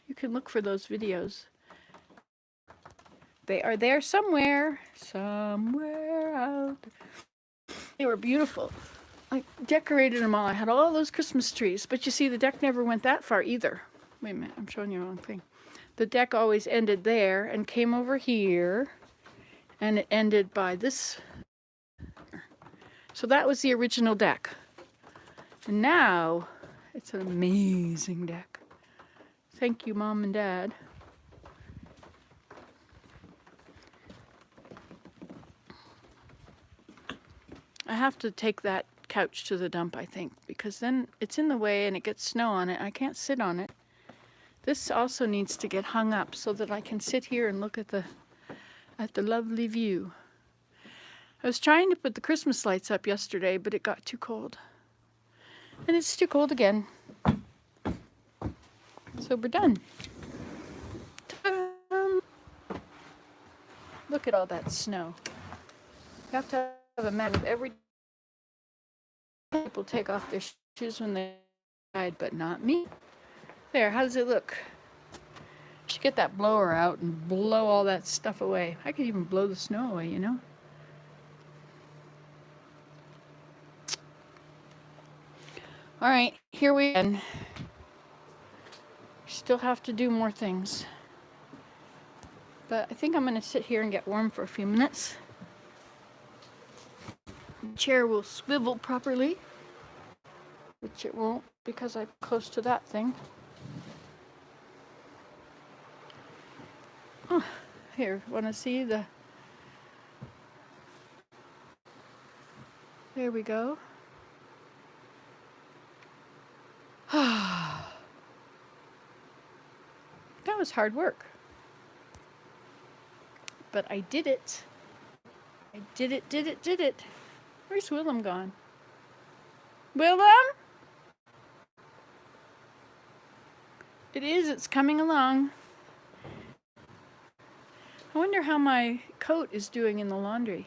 You can look for those videos. They are there somewhere. Somewhere out there. They were beautiful. I decorated them all. I had all those Christmas trees. But you see, the deck never went that far either. Wait a minute, I'm showing you the wrong thing. The deck always ended there and came over here. And it ended by this. So that was the original deck. And now, it's an amazing deck. Thank you, Mom and Dad. I have to take that couch to the dump, I think, because then it's in the way and it gets snow on it. I can't sit on it. This also needs to get hung up so that I can sit here and look at the lovely view. I was trying to put the Christmas lights up yesterday, but it got too cold. And it's too cold again. So we're done. Ta-da! Look at all that snow. You have to have a map of every people take off their shoes when they ride, but not me. There, how does it look? Should get that blower out and blow all that stuff away. I could even blow the snow away, you know? All right, here we go. Still have to do more things. But I think I'm going to sit here and get warm for a few minutes. The chair will swivel properly, which it won't because I'm close to that thing. Oh, here, want to see the... There we go. That was hard work. But I did it. I did it. Where's Willem gone? Willem? It's coming along. I wonder how my coat is doing in the laundry.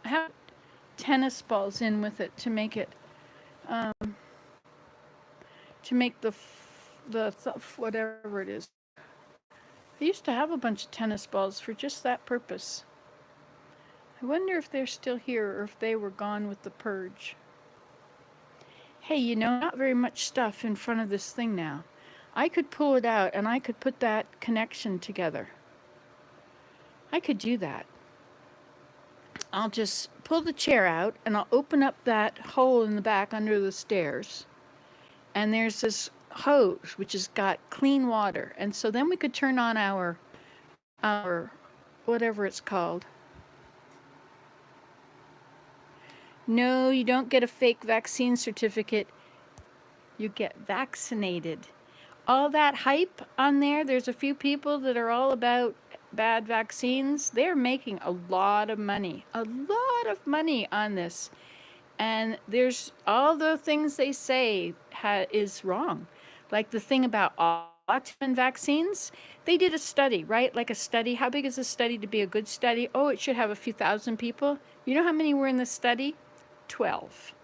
I have tennis balls in with it to make it, to make the whatever it is. I used to have a bunch of tennis balls for just that purpose. I wonder if they're still here or if they were gone with the purge. Hey, you know, not very much stuff in front of this thing now. I could pull it out and I could put that connection together. I could do that. I'll just pull the chair out and I'll open up that hole in the back under the stairs. And there's this hose which has got clean water. And so then we could turn on our whatever it's called. No, you don't get a fake vaccine certificate. You get vaccinated. All that hype on there's a few people that are all about bad vaccines. They're making a lot of money on this. And there's all the things they say is wrong. Like the thing about autism vaccines, they did a study, right? Like a study. How big is a study to be a good study? Oh, it should have a few thousand people. You know how many were in the study? 12.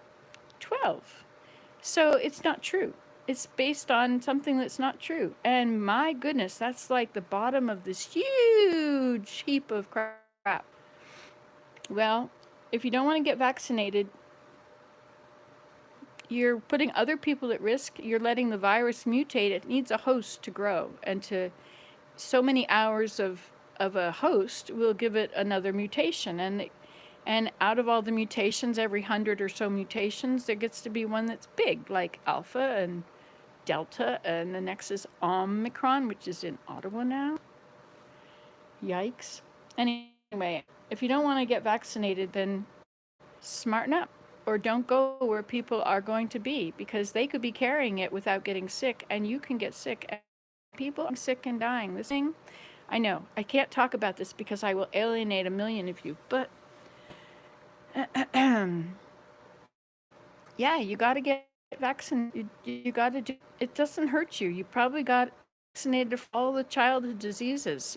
So it's not true. It's based on something that's not true. And my goodness, that's like the bottom of this huge heap of crap. Well, if you don't want to get vaccinated, you're putting other people at risk. You're letting the virus mutate. It needs a host to grow, and to so many hours of a host will give it another mutation, and out of all the mutations, every 100 or so mutations, there gets to be one that's big, like Alpha and Delta, and the next is Omicron, which is in Ottawa now. Yikes. Anyway, if you don't want to get vaccinated, then smarten up, or don't go where people are going to be, because they could be carrying it without getting sick, and you can get sick. And people are sick and dying. This thing, I know, I can't talk about this because I will alienate a million of you, but yeah, you got to get vaccinated. You got to do it. Doesn't hurt you. You probably got vaccinated for all the childhood diseases,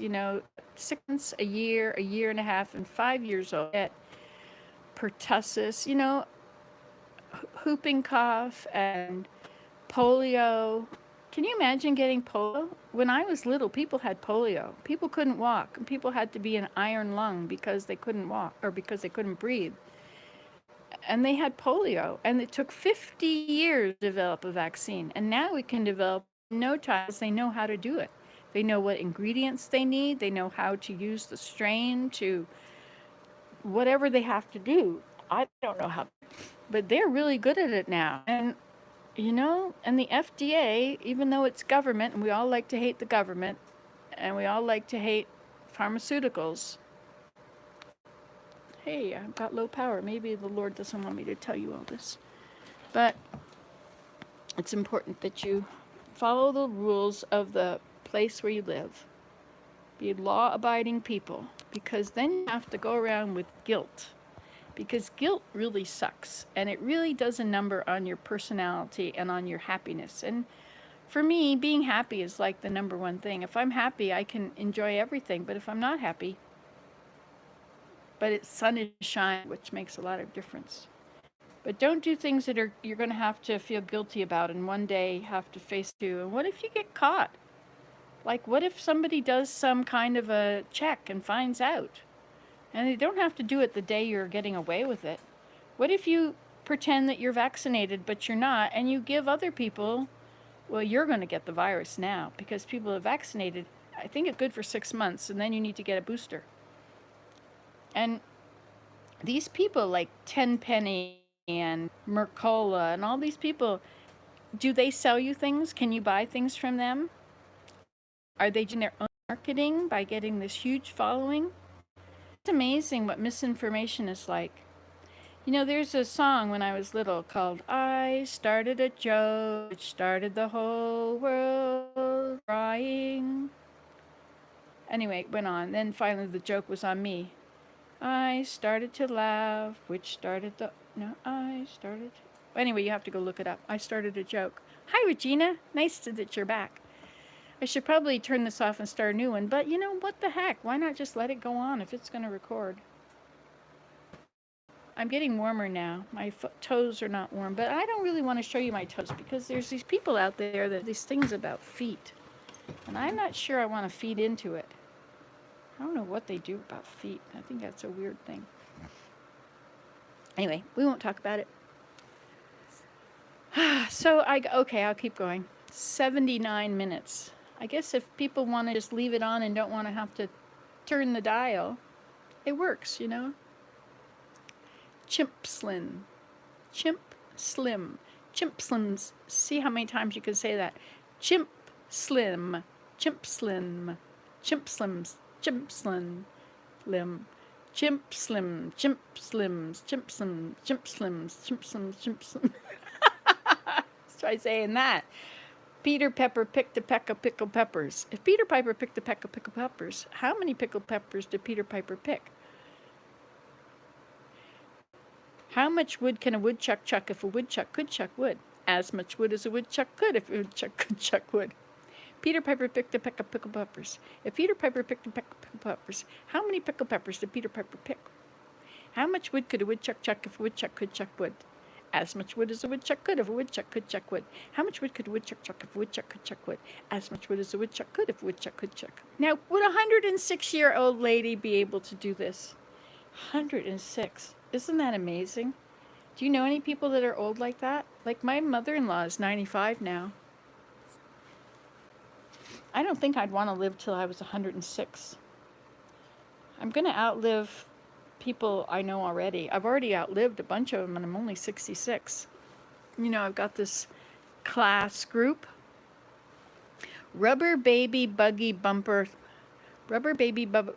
6 months, a year and a half, and 5 years old. Get pertussis, whooping cough and polio. Can you imagine getting polio? When I was little, people had polio. People couldn't walk, and people had to be an iron lung because they couldn't walk or because they couldn't breathe. And they had polio, and it took 50 years to develop a vaccine. And now we can develop in no time, because they know how to do it. They know what ingredients they need. They know how to use the strain to whatever they have to do. I don't know how, but they're really good at it now. And and the FDA, even though it's government, and we all like to hate the government, and we all like to hate pharmaceuticals. Hey, I've got low power. Maybe the Lord doesn't want me to tell you all this. But it's important that you follow the rules of the place where you live. Be law-abiding people, because then you have to go around with guilt. Because guilt really sucks, and it really does a number on your personality and on your happiness. And for me, being happy is like the number one thing. If I'm happy, I can enjoy everything, but if I'm not happy, but it's sun is shine, which makes a lot of difference. But don't do things that you're going to have to feel guilty about, and one day have to face you. And what if you get caught? Like, what if somebody does some kind of a check and finds out? And they don't have to do it the day you're getting away with it. What if you pretend that you're vaccinated, but you're not, and you give other people, well, you're going to get the virus now, because people are vaccinated, I think it's good for 6 months, and then you need to get a booster. And these people like Tenpenny and Mercola and all these people, do they sell you things? Can you buy things from them? Are they doing their own marketing by getting this huge following? It's amazing what misinformation is like. There's a song when I was little called I Started a Joke, which started the whole world crying. Anyway, it went on. Then finally the joke was on me. I started to laugh, which started the... No, I started... Anyway, you have to go look it up. I started a joke. Hi, Regina. Nice that you're back. I should probably turn this off and start a new one, but what the heck? Why not just let it go on if it's going to record? I'm getting warmer now. My toes are not warm, but I don't really want to show you my toes because there's these people out there that these things about feet, and I'm not sure I want to feed into it. I don't know what they do about feet. I think that's a weird thing. Anyway, we won't talk about it. So I'll keep going. 79 minutes. I guess if people want to just leave it on and don't want to have to turn the dial, it works, Chimp slim. Chimp slim. Chimp slims. See how many times you can say that. Chimp slim. Chimp slim. Chimp slims. Chimp slim. Lim. Chimp slim. Chimp slims. Chimp slim. Chimp slims. Chimp slims. Chimp slim. Let's try saying that. Peter Pepper picked a peck of pickled peppers. If Peter Piper picked a peck of pickled peppers, how many pickled peppers did Peter Piper pick? How much wood can a woodchuck chuck if a woodchuck could chuck wood? As much wood as a woodchuck could if a woodchuck could chuck wood. Peter Piper picked a peck of pickled peppers. If Peter Piper picked a peck of pickled peppers, how many pickled peppers did Peter Piper pick? How much wood could a woodchuck chuck if a woodchuck could chuck wood? As much wood as a woodchuck could if a woodchuck could chuck wood. How much wood could a woodchuck chuck if a woodchuck could chuck wood? As much wood as a woodchuck could if a woodchuck could chuck. Now, would a 106-year-old lady be able to do this? 106. Isn't that amazing? Do you know any people that are old like that? Like my mother-in-law is 95 now. I don't think I'd want to live till I was 106. I'm going to outlive people I know already. I've already outlived a bunch of them and I'm only 66. You know, I've got this class group. Rubber baby buggy bumper. Rubber baby buggy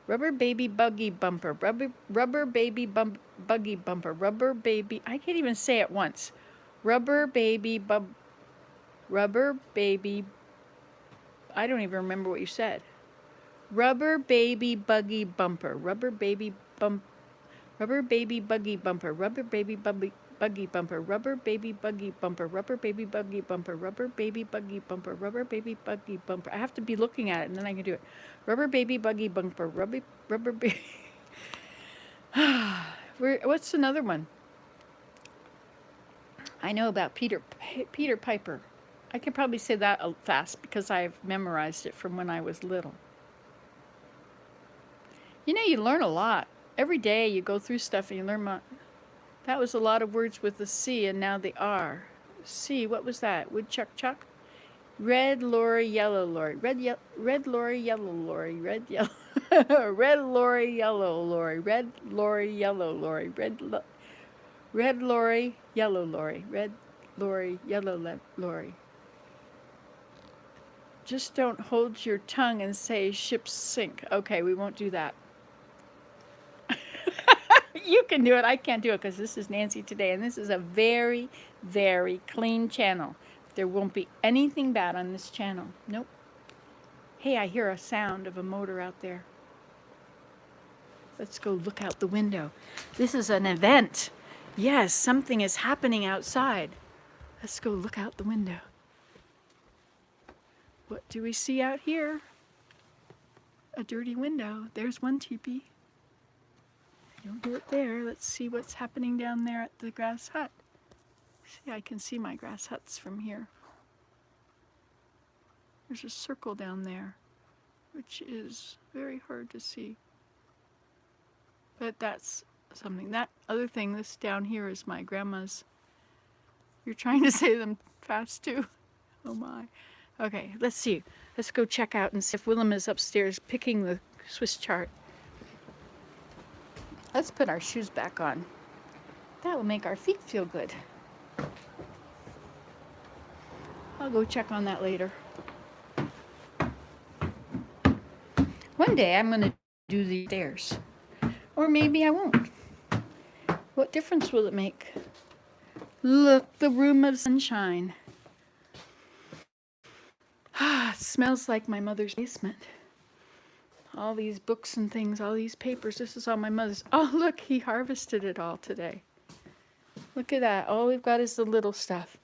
bumper. Rubber baby buggy bumper. Rubber baby. I can't even say it once. Rubber baby Rubber baby. I don't even remember what you said. Rubber baby buggy bumper. Rubber baby bump. Rubber baby buggy bumper. Rubber baby buggy bumper. Rubber baby buggy bumper. Rubber baby buggy bumper. Rubber baby buggy bumper. Rubber baby buggy bumper. I have to be looking at it and then I can do it. Rubber baby buggy bumper. Rubber baby. What's another one? I know about Peter Piper. I can probably say that fast because I've memorized it from when I was little. You know, you learn a lot. Every day you go through stuff and you learn more. That was a lot of words with the C and now the R. C, what was that? Woodchuck chuck? Red lorry, yellow lorry. Red lorry, yellow lorry. Red yellow. Red lorry, yellow lorry. Red lorry, yellow lorry. Red lorry, yellow lorry. Red lorry, yellow lorry. Just don't hold your tongue and say ships sink. Okay, we won't do that. You can do it. I can't do it because this is Nancy Today, and this is a very, very clean channel. There won't be anything bad on this channel. Nope. Hey, I hear a sound of a motor out there. Let's go look out the window. This is an event. Yes, something is happening outside. Let's go look out the window. What do we see out here? A dirty window. There's one teepee. Don't do it there. Let's see what's happening down there at the grass hut. See, I can see my grass huts from here. There's a circle down there, which is very hard to see. But that's something. That other thing, this down here is my grandma's. You're trying to say them fast too. Oh my. Okay, let's see. Let's go check out and see if Willem is upstairs picking the Swiss chart. Let's put our shoes back on. That will make our feet feel good. I'll go check on that later. One day I'm going to do the stairs. Or maybe I won't. What difference will it make? Look, the room of sunshine. Ah, it smells like my mother's basement. All these books and things, all these papers. This is all my mother's. Oh, look, he harvested it all today. Look at that. All we've got is the little stuff.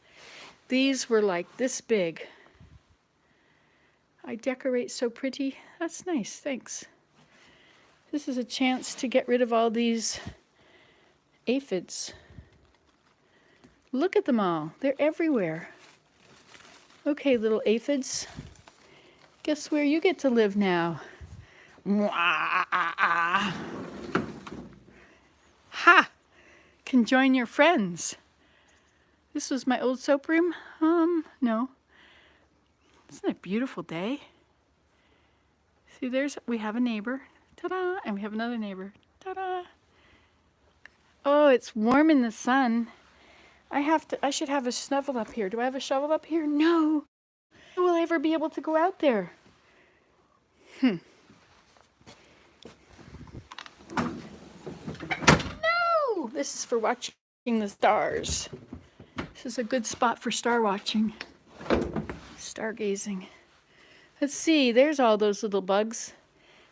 These were like this big. I decorate so pretty. That's nice, thanks. This is a chance to get rid of all these aphids. Look at them all. They're everywhere. Okay, little aphids. Guess where you get to live now? Ha! Can join your friends. This was my old soap room? No. Isn't it a beautiful day? See, we have a neighbor. Ta-da! And we have another neighbor. Ta-da! Oh, it's warm in the sun. I should have a shovel up here. Do I have a shovel up here? No. How will I ever be able to go out there? No! This is for watching the stars. This is a good spot for star watching. Stargazing. Let's see, there's all those little bugs.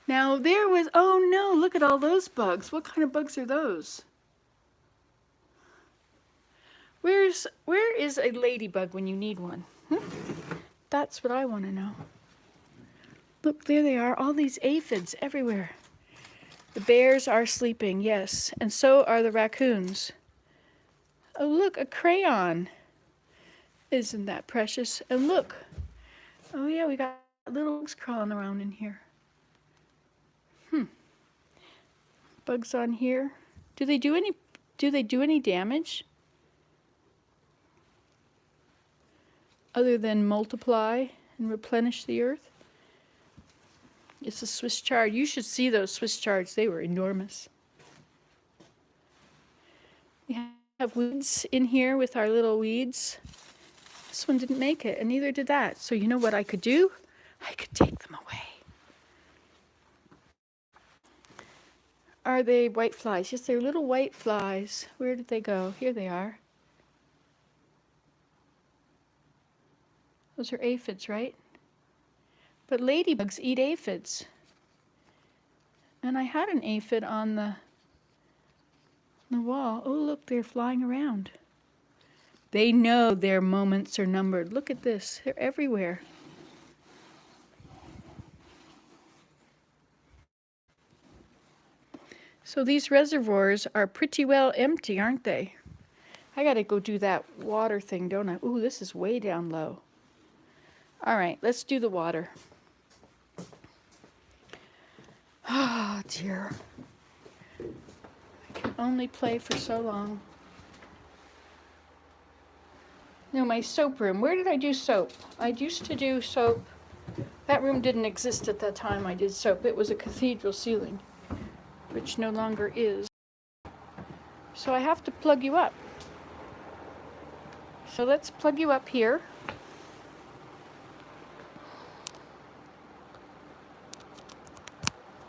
Now oh no, look at all those bugs. What kind of bugs are those? Where is a ladybug when you need one? That's what I want to know. Look, there they are, all these aphids everywhere. The bears are sleeping, yes, and so are the raccoons. Oh, look, a crayon. Isn't that precious? And look. Oh yeah, we got little bugs crawling around in here. Bugs on here. Do Do they do any damage? Other than multiply and replenish the earth? It's a Swiss chard. You should see those Swiss chards. They were enormous. We have weeds in here with our little weeds. This one didn't make it, and neither did that. So you know what I could do? I could take them away. Are they white flies? Yes, they're little white flies. Where did they go? Here they are. Those are aphids, right? But ladybugs eat aphids. And I had an aphid on the wall. Oh, look, they're flying around. They know their moments are numbered. Look at this. They're everywhere. So these reservoirs are pretty well empty, aren't they? I gotta go do that water thing, don't I? Ooh, this is way down low. All right, let's do the water. Oh, dear. I can only play for so long. No, my soap room. Where did I do soap? I used to do soap. That room didn't exist at that time I did soap. It was a cathedral ceiling, which no longer is. So I have to plug you up. So let's plug you up here.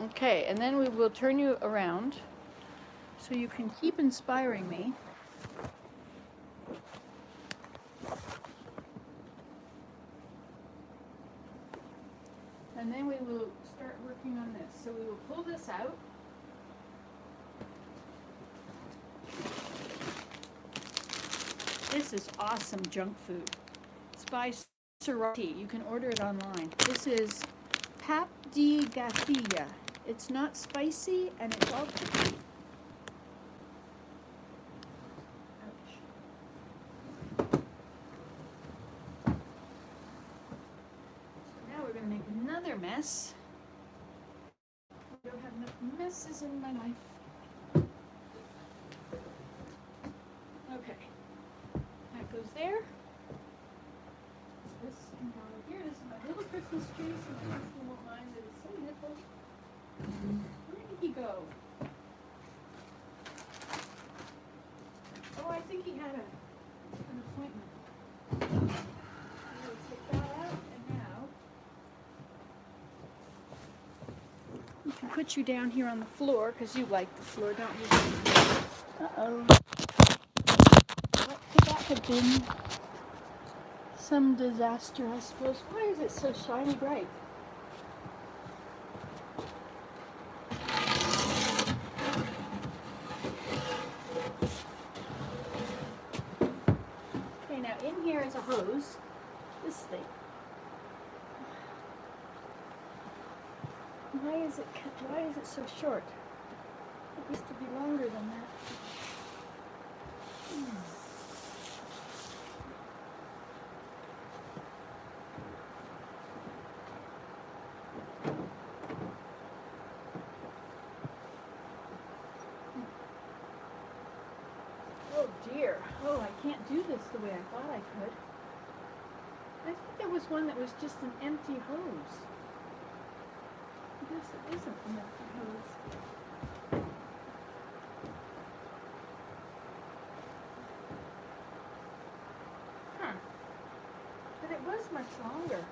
Okay, and then we will turn you around so you can keep inspiring me. And then we will start working on this. So we will pull this out. This is awesome junk food. It's by Serati. You can order it online. This is pap di gaffilla. It's not spicy and it's all cookie. Mess. I don't have enough messes in my life. Okay, that goes there. This can go here. This is my little Christmas tree, so my husband won't mind that it's so nipple. Where did he go? Oh, I think he had an appointment. We'll take that out, and now we can put you down here on the floor, because you like the floor, don't you? Uh-oh. What could that have been? Some disaster, I suppose. Why is it so shiny bright? Okay, now in here is a hose. This thing. Why is it so short? It used to be longer than that. Oh dear. Oh, I can't do this the way I thought I could. I think there was one that was just an empty hose. I guess it isn't an empty hose. Huh. But it was much longer.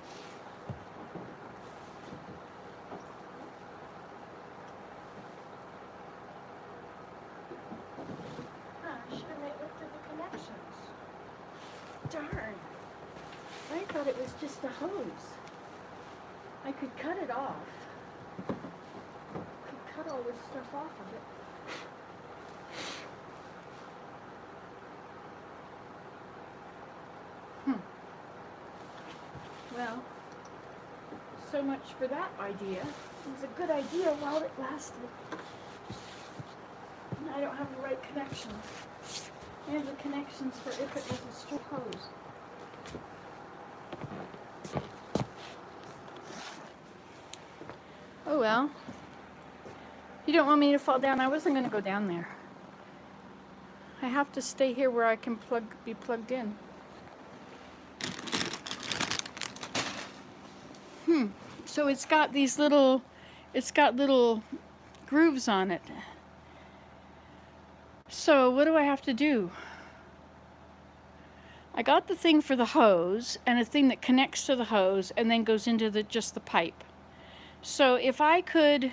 Huh, I should have looked at the connections. Darn. I thought it was just a hose. I could cut it off. Cut all this stuff off of it. Well, so much for that idea. It was a good idea while it lasted. And I don't have the right connections. I have the connections for if it was a straight hose. Oh well. You don't want me to fall down? I wasn't going to go down there. I have to stay here where I can be plugged in. So it's got these little grooves on it. So what do I have to do? I got the thing for the hose and a thing that connects to the hose and then goes into just the pipe. So if I cut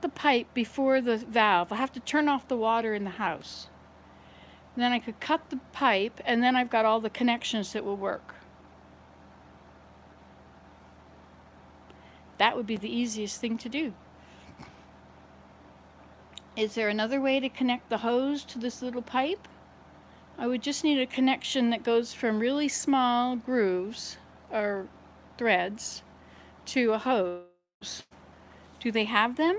the pipe before the valve, I have to turn off the water in the house. Then I could cut the pipe, and then I've got all the connections that will work. That would be the easiest thing to do. Is there another way to connect the hose to this little pipe? I would just need a connection that goes from really small grooves or threads to a hose. Do they have them?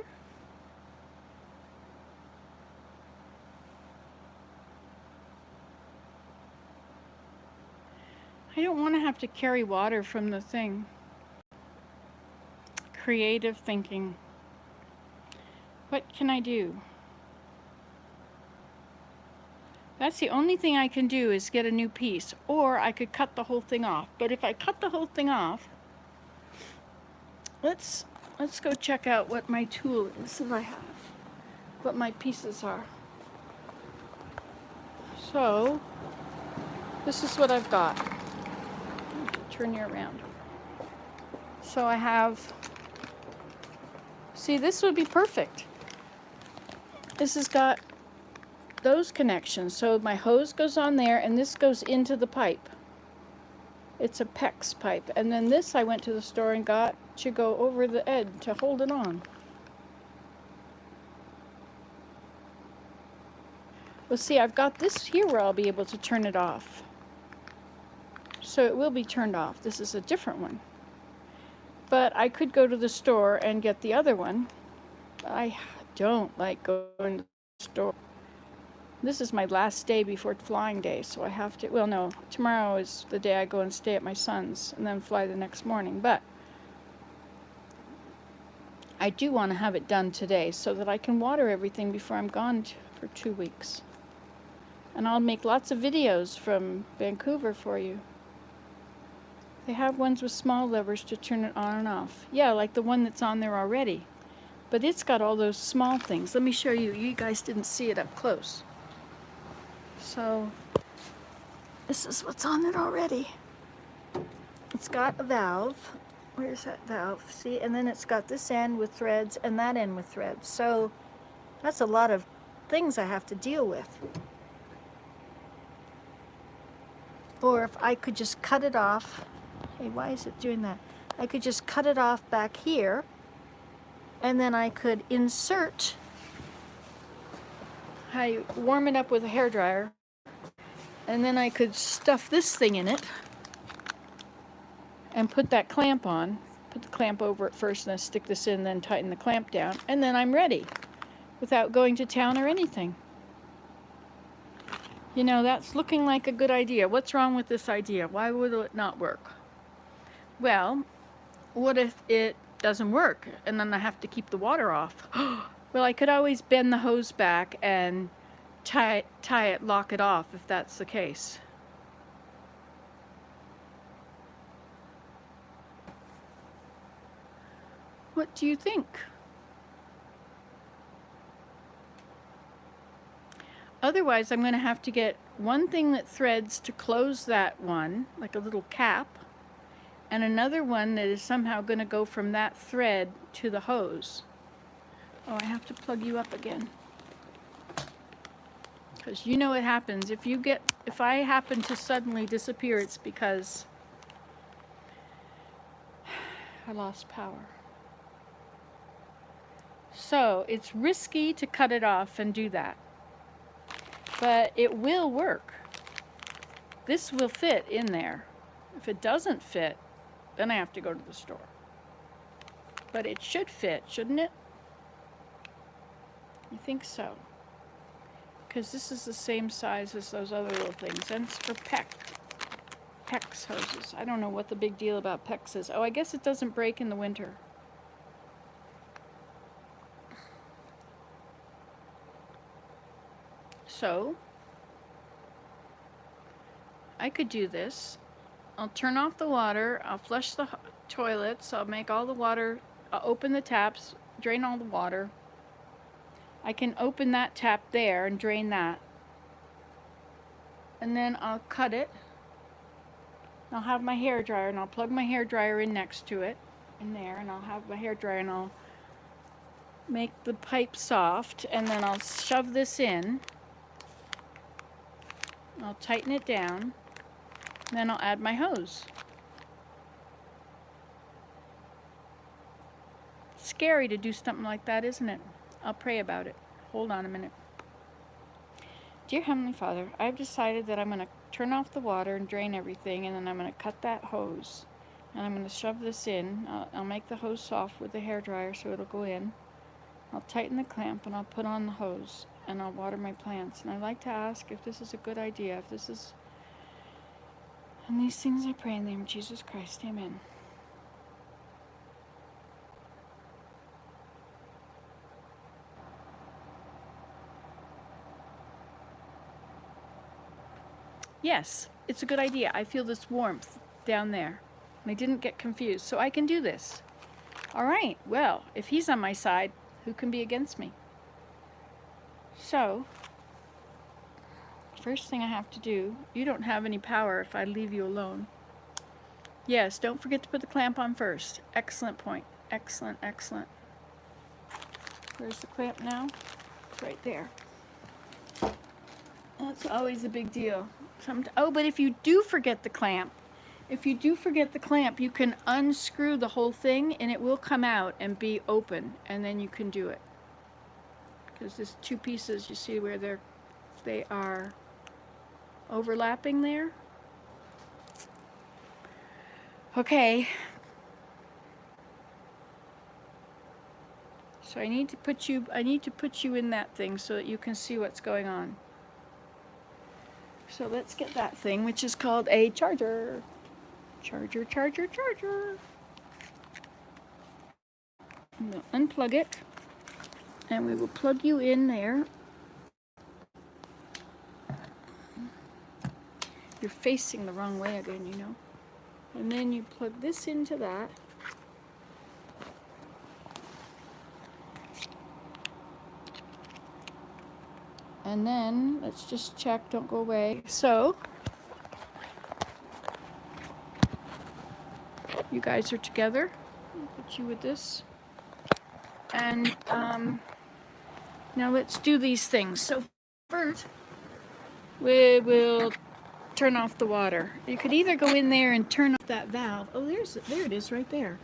I don't want to have to carry water from the thing. Creative thinking. What can I do? That's the only thing I can do is get a new piece, or I could cut the whole thing off. But if I cut the whole thing off, let's go check out what my tool is that I have, what my pieces are. So this is what I've got. Turn you around. So I have, see, this would be perfect. This has got those connections. So my hose goes on there and this goes into the pipe. It's a PEX pipe. And then this I went to the store and got to go over the edge to hold it on. Well, see, I've got this here where I'll be able to turn it off. So it will be turned off. This is a different one. But I could go to the store and get the other one. I don't like going to the store. This is my last day before flying day, so I have to, well, no, tomorrow is the day I go and stay at my son's and then fly the next morning. But I do want to have it done today so that I can water everything before I'm gone for 2 weeks. And I'll make lots of videos from Vancouver for you. They have ones with small levers to turn it on and off. Yeah, like the one that's on there already. But it's got all those small things. Let me show you. You guys didn't see it up close. So this is what's on it already. It's got a valve. Where's that valve? See, and then it's got this end with threads and that end with threads. So that's a lot of things I have to deal with. Or if I could just cut it off. Hey, why is it doing that? I could just cut it off back here, and then I could insert, I warm it up with a hairdryer, and then I could stuff this thing in it and put that clamp on, put the clamp over it first, and then stick this in, then tighten the clamp down, and then I'm ready without going to town or anything. You know, that's looking like a good idea. What's wrong with this idea? Why would it not work? Well, what if it doesn't work and then I have to keep the water off? Well, I could always bend the hose back and tie it, lock it off if that's the case. What do you think? Otherwise, I'm going to have to get one thing that threads to close that one, like a little cap, and another one that is somehow going to go from that thread to the hose. Oh, I have to plug you up again. Because you know what happens. If I happen to suddenly disappear, it's because I lost power. So it's risky to cut it off and do that. But it will work. This will fit in there. If it doesn't fit, then I have to go to the store. But it should fit, shouldn't it? I think so. Because this is the same size as those other little things. And it's for PEX hoses. I don't know what the big deal about PEX is. Oh, I guess it doesn't break in the winter. So I could do this. I'll turn off the water, I'll flush the toilets, I'll make all the water, I'll open the taps, drain all the water. I can open that tap there and drain that. And then I'll cut it. I'll have my hair dryer and I'll plug my hair dryer in next to it, in there, and I'll have my hair dryer and I'll make the pipe soft, and then I'll shove this in. I'll tighten it down. Then I'll add my hose. Scary to do something like that, isn't it? I'll pray about it. Hold on a minute. Dear Heavenly Father, I've decided that I'm going to turn off the water and drain everything, and then I'm going to cut that hose. And I'm going to shove this in. I'll make the hose soft with the hairdryer so it'll go in. I'll tighten the clamp and I'll put on the hose and I'll water my plants. And I'd like to ask if this is a good idea, if this is... And these things I pray in the name of Jesus Christ. Amen. Yes, it's a good idea. I feel this warmth down there. And I didn't get confused, so I can do this. All right, well, if he's on my side, who can be against me? So, first thing I have to do, you don't have any power if I leave you alone. Yes, don't forget to put the clamp on first. Excellent point. Excellent, excellent. Where's the clamp now? It's right there. That's always a big deal. Oh, but if you do forget the clamp, you can unscrew the whole thing and it will come out and be open, and then you can do it. Because there's two pieces, you see where they are overlapping there. Okay. So I need to put you in that thing so that you can see what's going on. So let's get that thing, which is called a charger. Charger, charger, charger. And we'll unplug it, and we will plug you in there. You're facing the wrong way again, you know. And then you plug this into that. And then, let's just check, don't go away. So, you guys are together. I'll put you with this. And now let's do these things. So first, we will turn off the water. You could either go in there and turn off that valve. Oh, there it is right there.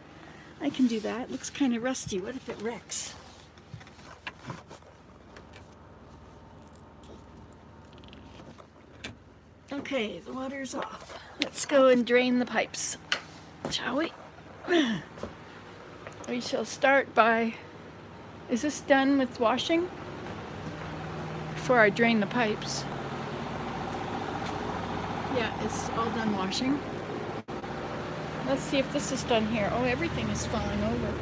I can do that. It looks kind of rusty. What if it wrecks? Okay, the water's off. Let's go and drain the pipes, shall we? We shall start by... Is this done with washing? Before I drain the pipes. Yeah, it's all done washing. Let's see if this is done here. Oh, everything is falling over.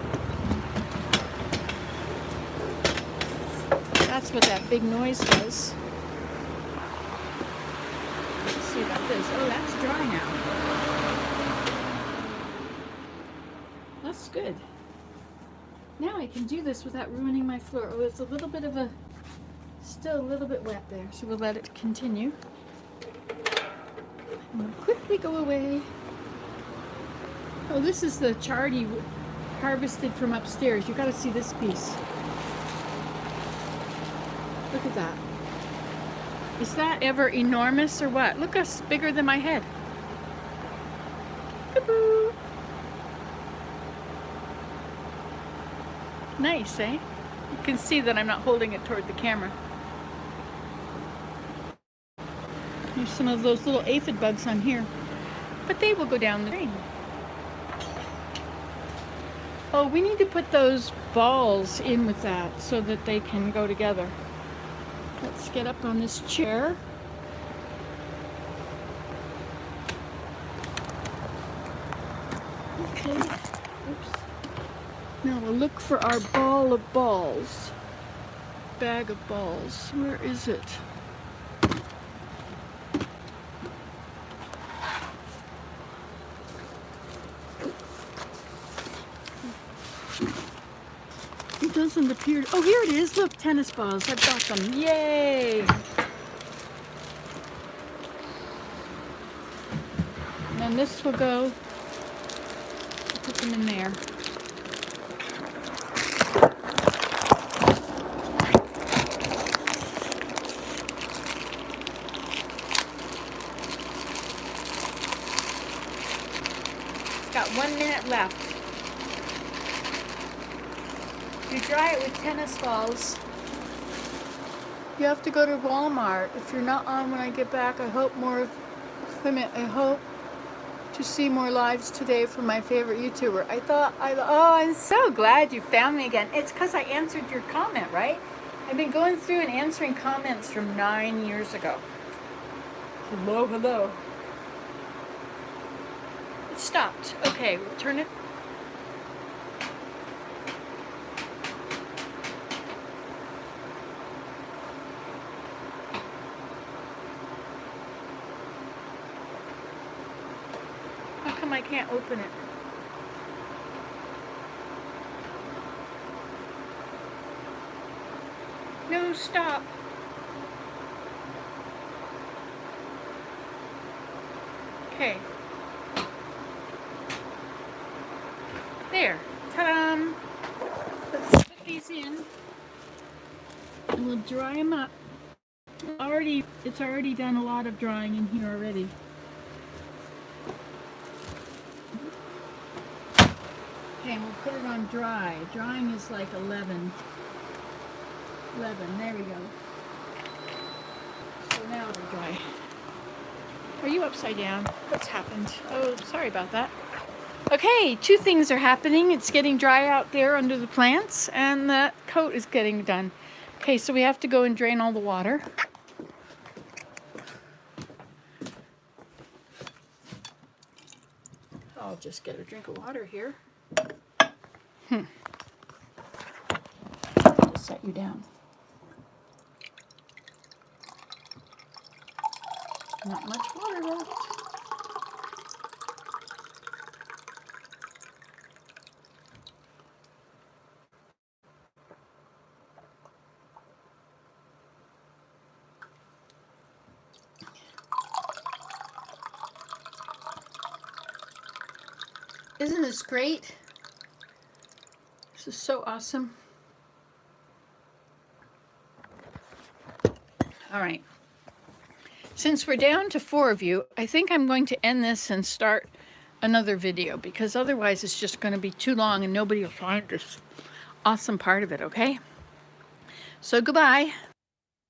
That's what that big noise was. Let's see about this. Oh, that's dry now. That's good. Now I can do this without ruining my floor. Oh, it's a little bit of still a little bit wet there, so we'll let it continue. And we'll quickly go away. Oh, this is the chard he harvested from upstairs. You got to see this piece. Look at that. Is that ever enormous or what? Look, it's bigger than my head. Peekaboo. Nice, eh? You can see that I'm not holding it toward the camera. There's some of those little aphid bugs on here, but they will go down the drain. Oh, we need to put those balls in with that so that they can go together. Let's get up on this chair. Okay. Oops. Now we'll look for our ball of balls. Bag of balls. Where is it? It doesn't appear. Oh, here it is. Look, tennis balls. I've got them. Yay! And then this will go. Put them in there. It's got 1 minute left. You dry it with tennis balls. You have to go to Walmart. If you're not on when I get back, I hope I hope to see more lives today from my favorite YouTuber. Oh, I'm so glad you found me again. It's because I answered your comment, right? I've been going through and answering comments from 9 years ago. Hello, hello. It stopped. Okay, we'll turn it. How come I can't open it? No, stop. Okay. There. Ta-da! Let's put these in. And we'll dry them up. It's already done a lot of drying in here already. Okay, we'll put it on dry. Drying is like 11. 11, there we go. So now it'll dry. Are you upside down? What's happened? Oh, sorry about that. Okay, two things are happening. It's getting dry out there under the plants, and the coat is getting done. Okay, so we have to go and drain all the water. I'll just get a drink of water here. Just set you down. Not much water left. Isn't this great? This is so awesome. All right. Since we're down to 4 of you, I think I'm going to end this and start another video, because otherwise it's just going to be too long and nobody will find this awesome part of it, okay? So goodbye.